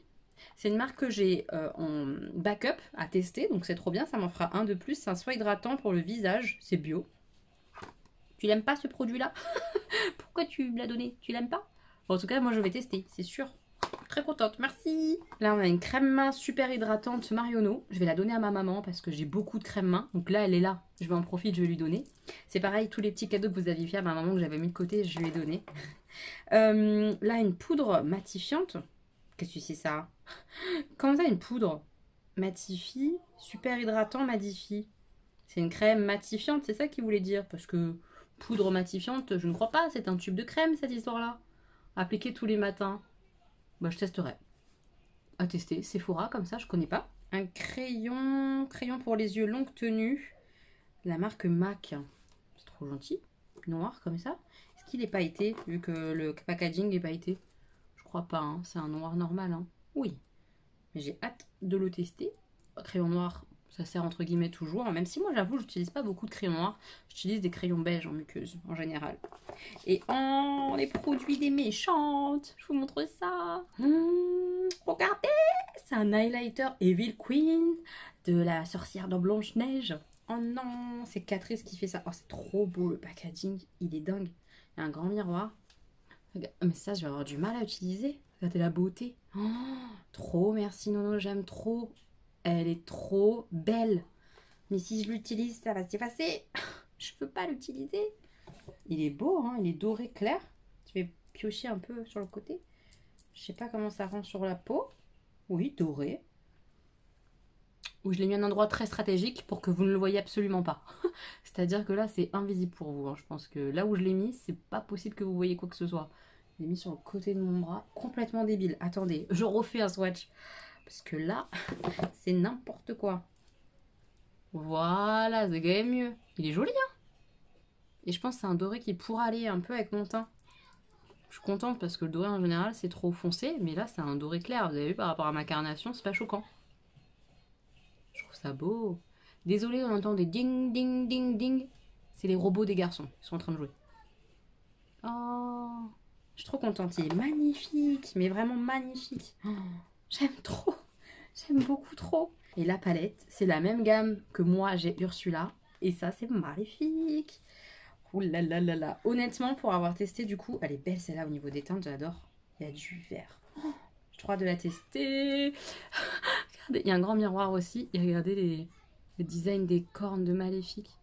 Speaker 4: C'est une marque que j'ai en backup à tester, donc c'est trop bien, ça m'en fera un de plus. C'est un soin hydratant pour le visage, c'est bio. Tu l'aimes pas ce produit-là? Pourquoi tu me l'as donné? Tu l'aimes pas? Bon, en tout cas, moi je vais tester, c'est sûr. Très contente, merci. Là, on a une crème main super hydratante Marionneau. Je vais la donner à ma maman parce que j'ai beaucoup de crème main. Donc là, elle est là. Je vais en profiter, je vais lui donner. C'est pareil, tous les petits cadeaux que vous aviez fait à ma maman que j'avais mis de côté, je lui ai donné. Là, une poudre matifiante. Qu'est-ce que c'est ça? Comment ça, une poudre matifie, super hydratant, matifie? C'est une crème matifiante, c'est ça qu'il voulait dire? Parce que poudre matifiante, je ne crois pas. C'est un tube de crème, cette histoire-là. Appliqué tous les matins. Bah, je testerai. À tester. Sephora, comme ça, je connais pas. Un crayon pour les yeux longue tenue. La marque MAC. C'est trop gentil. Noir, comme ça. Est-ce qu'il est pailleté, vu que le packaging est pailleté? Je crois pas, hein. C'est un noir normal, hein. Oui. Mais j'ai hâte de le tester. Crayon noir, ça sert entre guillemets toujours. Même si moi, j'avoue, j'utilise pas beaucoup de crayons noirs. J'utilise des crayons beiges en muqueuse, en général. Et les produits des méchantes. Je vous montre ça. Regardez, c'est un highlighter Evil Queen de la sorcière dans Blanche-Neige. Oh non, c'est Catrice qui fait ça. Oh, c'est trop beau, le packaging. Il est dingue. Il y a un grand miroir. Regarde. Mais ça, je vais avoir du mal à utiliser. Regardez la beauté. Oh, trop, merci Nono, j'aime trop. Elle est trop belle. Mais si je l'utilise, ça va s'effacer. Je peux pas l'utiliser. Il est beau, hein, il est doré clair. Je vais piocher un peu sur le côté. Je sais pas comment ça rend sur la peau. Oui, doré. Où je l'ai mis à un endroit très stratégique pour que vous ne le voyez absolument pas. C'est-à-dire que là, c'est invisible pour vous. Hein. Je pense que là où je l'ai mis, c'est pas possible que vous voyez quoi que ce soit. Je l'ai mis sur le côté de mon bras. Complètement débile. Attendez, je refais un swatch. Parce que là, c'est n'importe quoi. Voilà, c'est quand même mieux. Il est joli, hein. Et je pense que c'est un doré qui pourra aller un peu avec mon teint. Je suis contente parce que le doré en général c'est trop foncé. Mais là c'est un doré clair. Vous avez vu par rapport à ma carnation, c'est pas choquant. Je trouve ça beau. Désolée, on entend des ding ding ding ding. C'est les robots des garçons. Ils sont en train de jouer. Oh, je suis trop contente. Il est magnifique. Mais vraiment magnifique. Oh, j'aime trop. J'aime beaucoup trop. Et la palette, c'est la même gamme que moi j'ai Ursula. Et ça c'est magnifique. Ouh là là là là. Honnêtement, pour avoir testé, du coup, elle est belle celle-là au niveau des teintes, j'adore. Il y a du vert. Oh, j'ai trop hâte de la tester. Regardez, il y a un grand miroir aussi. Et regardez le design des cornes de Maléfique.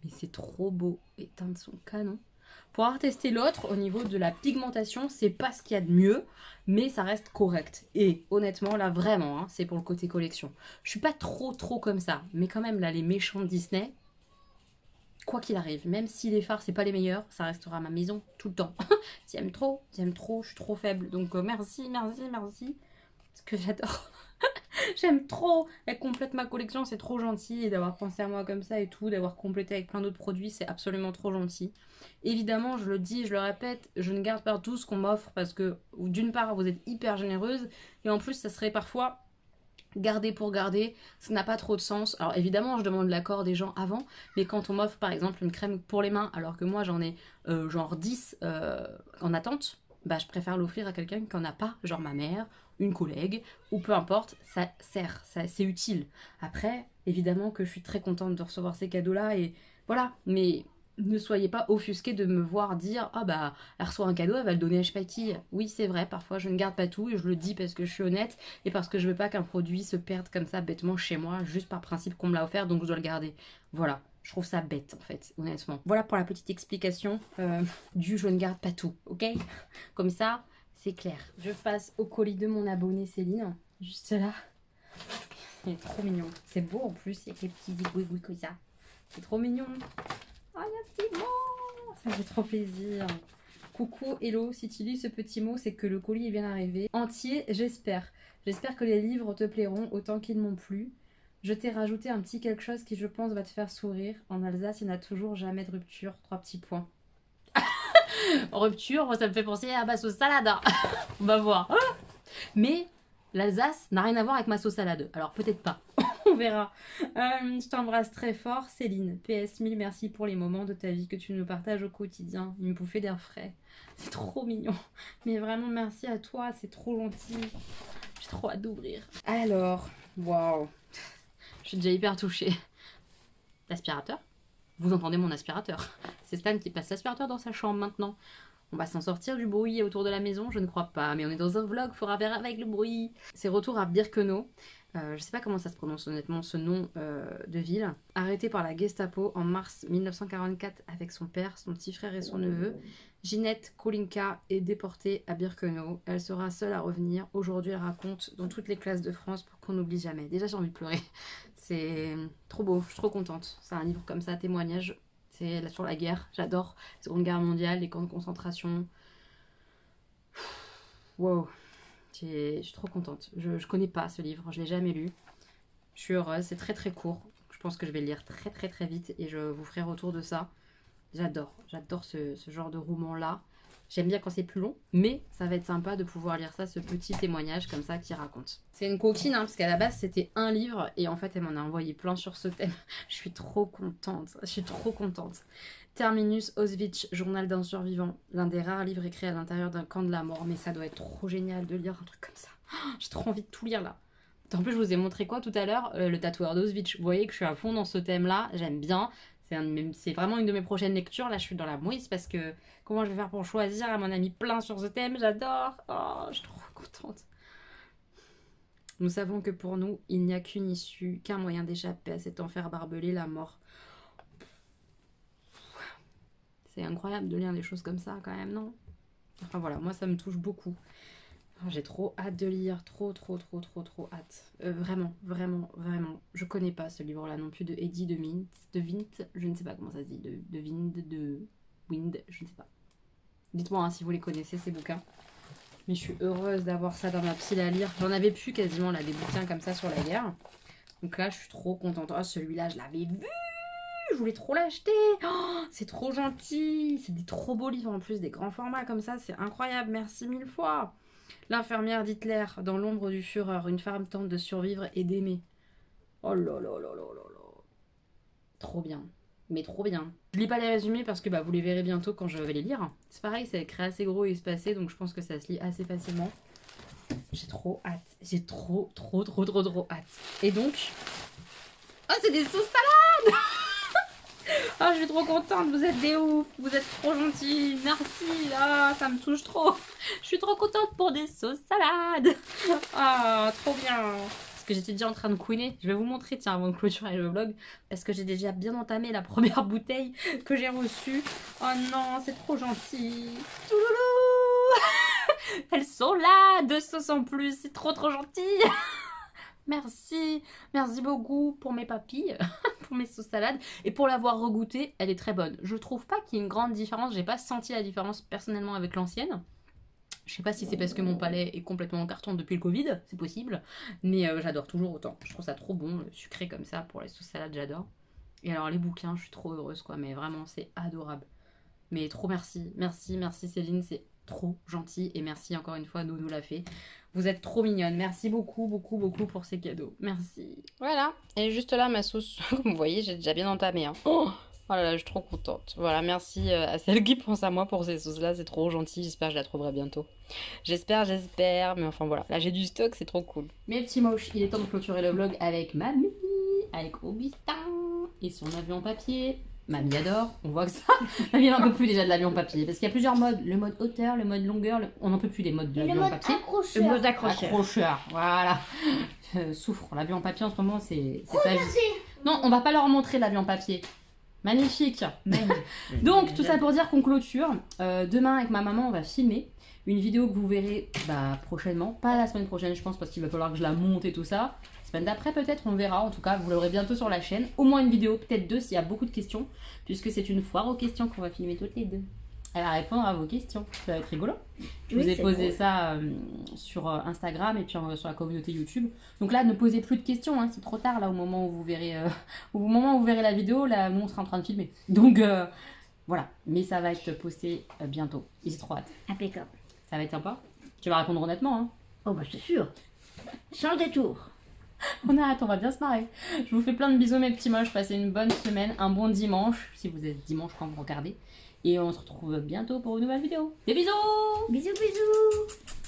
Speaker 4: Mais c'est trop beau. Les teintes sont canon. Pour avoir testé l'autre, au niveau de la pigmentation, c'est pas ce qu'il y a de mieux, mais ça reste correct. Et honnêtement, là, vraiment, hein, c'est pour le côté collection. Je suis pas trop comme ça, mais quand même, là, les méchants de Disney, quoi qu'il arrive, même si les fards, c'est pas les meilleurs, ça restera à ma maison tout le temps. T'aimes trop, je suis trop faible. Donc, merci, parce que j'adore. J'aime trop. Elle complète ma collection, c'est trop gentil. Et d'avoir pensé à moi comme ça et tout, d'avoir complété avec plein d'autres produits, c'est absolument trop gentil. Évidemment, je le dis, je le répète, je ne garde pas tout ce qu'on m'offre parce que d'une part, vous êtes hyper généreuse. Et en plus, ça serait parfois garder pour garder, ça n'a pas trop de sens. Alors évidemment, je demande l'accord des gens avant, mais quand on m'offre par exemple une crème pour les mains, alors que moi j'en ai genre 10 en attente, bah je préfère l'offrir à quelqu'un qui n'en a pas, genre ma mère, une collègue, ou peu importe, ça sert, c'est utile. Après, évidemment que je suis très contente de recevoir ces cadeaux-là, et voilà, mais ne soyez pas offusqués de me voir dire « Ah bah, elle reçoit un cadeau, elle va le donner à je sais pas qui. » Oui, c'est vrai, parfois je ne garde pas tout, et je le dis parce que je suis honnête, et parce que je veux pas qu'un produit se perde comme ça bêtement chez moi, juste par principe qu'on me l'a offert, donc je dois le garder. Voilà. Je trouve ça bête en fait, honnêtement. Voilà pour la petite explication du je ne garde pas tout, ok? Comme ça, c'est clair. Je passe au colis de mon abonné Céline, juste là. Il est trop mignon. C'est beau en plus, avec les petits égouis comme ça. C'est trop mignon. Oh, il y a un petit mot. Ça fait trop plaisir. Coucou, hello, si tu lis ce petit mot, c'est que le colis est bien arrivé. Entier, j'espère. J'espère que les livres te plairont autant qu'ils m'ont plu. Je t'ai rajouté un petit quelque chose qui, je pense, va te faire sourire. En Alsace, il n'y a toujours jamais de rupture. 3 petits points. Rupture, ça me fait penser à ma sauce salade. On va voir. Mais l'Alsace n'a rien à voir avec ma sauce salade. Alors peut-être pas. On verra. Je t'embrasse très fort, Céline. PS, 1000 merci pour les moments de ta vie que tu nous partages au quotidien. Une bouffée d'air frais. C'est trop mignon. Mais vraiment, merci à toi. C'est trop gentil. J'ai trop hâte d'ouvrir. Alors, waouh. Je suis déjà hyper touchée. L'aspirateur. Vous entendez mon aspirateur. C'est Stan qui passe l'aspirateur dans sa chambre maintenant. On va s'en sortir du bruit autour de la maison, je ne crois pas. Mais on est dans un vlog, faudra faire avec le bruit. C'est retour à Birkenau. Je sais pas comment ça se prononce honnêtement ce nom de ville. Arrêtée par la Gestapo en mars 1944 avec son père, son petit frère et son neveu. Ginette Kolinka est déportée à Birkenau. Elle sera seule à revenir. Aujourd'hui, elle raconte dans toutes les classes de France pour qu'on n'oublie jamais. Déjà, j'ai envie de pleurer. C'est trop beau, je suis trop contente. C'est un livre comme ça, témoignage. C'est sur la guerre, j'adore. Seconde Guerre mondiale, les camps de concentration. Wow, je suis trop contente. Je connais pas ce livre, je l'ai jamais lu. Je suis heureuse, c'est très court. Je pense que je vais le lire très vite et je vous ferai retour de ça. J'adore ce genre de roman-là. J'aime bien quand c'est plus long, mais ça va être sympa de pouvoir lire ça, ce petit témoignage comme ça qui raconte. C'est une coquine, hein, parce qu'à la base c'était un livre, et en fait elle m'en a envoyé plein sur ce thème. Je suis trop contente, Terminus Auschwitz, journal d'un survivant. L'un des rares livres écrits à l'intérieur d'un camp de la mort, mais ça doit être trop génial de lire un truc comme ça. J'ai trop envie de tout lire là. En plus je vous ai montré quoi tout à l'heure, le tatoueur d'Auschwitz. Vous voyez que je suis à fond dans ce thème-là, j'aime bien. C'est vraiment une de mes prochaines lectures. Là, je suis dans la mouise parce que comment je vais faire pour choisir? Elle m'en a mis plein sur ce thème. J'adore. Oh, je suis trop contente. Nous savons que pour nous, il n'y a qu'une issue, qu'un moyen d'échapper à cet enfer barbelé, la mort. C'est incroyable de lire des choses comme ça quand même, non? Enfin voilà, moi ça me touche beaucoup. J'ai trop hâte de lire, trop hâte. Vraiment. Je connais pas ce livre-là non plus de Eddie de Vint, je ne sais pas comment ça se dit, de Wind, je ne sais pas. Dites-moi hein, si vous les connaissez ces bouquins. Mais je suis heureuse d'avoir ça dans ma pile à lire. J'en avais plus quasiment là, des bouquins comme ça sur la guerre. Donc là, je suis trop contente. Oh, celui-là, je l'avais vu! Je voulais trop l'acheter. Oh, c'est trop gentil. C'est des trop beaux livres en plus, des grands formats comme ça. C'est incroyable. Merci 1000 fois. L'infirmière d'Hitler, dans l'ombre du Führer, une femme tente de survivre et d'aimer. Oh là là là là là là. Trop bien. Mais trop bien. Je lis pas les résumés parce que bah, vous les verrez bientôt quand je vais les lire. C'est pareil, c'est écrit assez gros et espacé, donc je pense que ça se lit assez facilement. J'ai trop hâte. J'ai trop hâte. Et donc... Oh, c'est des sauces salades. Oh, je suis trop contente, vous êtes des ouf, vous êtes trop gentils, merci, ah, ça me touche trop. Je suis trop contente pour des sauces salades. Ah, trop bien. Parce que j'étais déjà en train de couiner. Je vais vous montrer, tiens, avant de clôturer le vlog, parce que j'ai déjà bien entamé la première bouteille que j'ai reçue. Oh non, c'est trop gentil. Touloulou. Elles sont là, 2 sauces en plus, c'est trop gentil. Merci, merci beaucoup pour mes papilles, pour mes sauces salades et pour l'avoir regoûtée, elle est très bonne. Je trouve pas qu'il y ait une grande différence, j'ai pas senti la différence personnellement avec l'ancienne. Je sais pas si c'est parce que mon palais est complètement en carton depuis le Covid, c'est possible, mais j'adore toujours autant. Je trouve ça trop bon, sucré comme ça pour les sauces salades, j'adore. Et alors les bouquins, je suis trop heureuse quoi, mais vraiment c'est adorable. Mais trop merci, merci, merci Céline, c'est trop gentil et merci encore une fois, Nounou l'a fait. Vous êtes trop mignonne, merci beaucoup, beaucoup, beaucoup pour ces cadeaux, merci. Voilà, et juste là ma sauce, comme vous voyez, j'ai déjà bien entamé. Hein. Oh là là, je suis trop contente. Voilà, merci à celle qui pense à moi pour ces sauces-là, c'est trop gentil, j'espère que je la trouverai bientôt. J'espère, mais enfin voilà, là j'ai du stock, c'est trop cool. Mes petits moches, il est temps de clôturer le vlog avec Mamie, avec Augustin et son avion papier. Mamie adore, on voit que ça. Mamie n'en peut plus déjà de l'avion papier parce qu'il y a plusieurs modes, le mode hauteur, le mode longueur, on n'en peut plus des modes de l'avion papier.
Speaker 5: Accrocheur.
Speaker 6: Le mot d'accrocheur.
Speaker 4: Accrocheur, voilà. Souffre, l'avion papier en ce moment c'est sa vie. Non, on va pas leur montrer l'avion papier. Magnifique. Donc tout ça pour dire qu'on clôture. Demain avec ma maman on va filmer une vidéo que vous verrez prochainement, pas la semaine prochaine je pense parce qu'il va falloir que je la monte et tout ça. Semaine d'après peut-être on verra, en tout cas vous l'aurez bientôt sur la chaîne. Au moins une vidéo, peut-être 2 s'il y a beaucoup de questions, puisque c'est une foire aux questions qu'on va filmer toutes les 2. Elle va répondre à vos questions, ça va être rigolo. Je vous ai posé ça sur Instagram et puis sur la communauté YouTube. Donc là ne posez plus de questions, hein, c'est trop tard là au moment où vous verrez, au moment où vous verrez la vidéo, là nous on sera en train de filmer. Donc voilà, mais ça va être posté bientôt, j'ai trop hâte.
Speaker 6: Impeccable.
Speaker 4: Ça va être sympa. Tu vas répondre honnêtement hein.
Speaker 6: Oh bah c'est sûr. Sans détour.
Speaker 4: On a hâte, on va bien se marrer. Je vous fais plein de bisous mes petits moches, passez une bonne semaine, un bon dimanche, si vous êtes dimanche quand vous regardez. Et on se retrouve bientôt pour une nouvelle vidéo. Des bisous.
Speaker 6: Bisous bisous.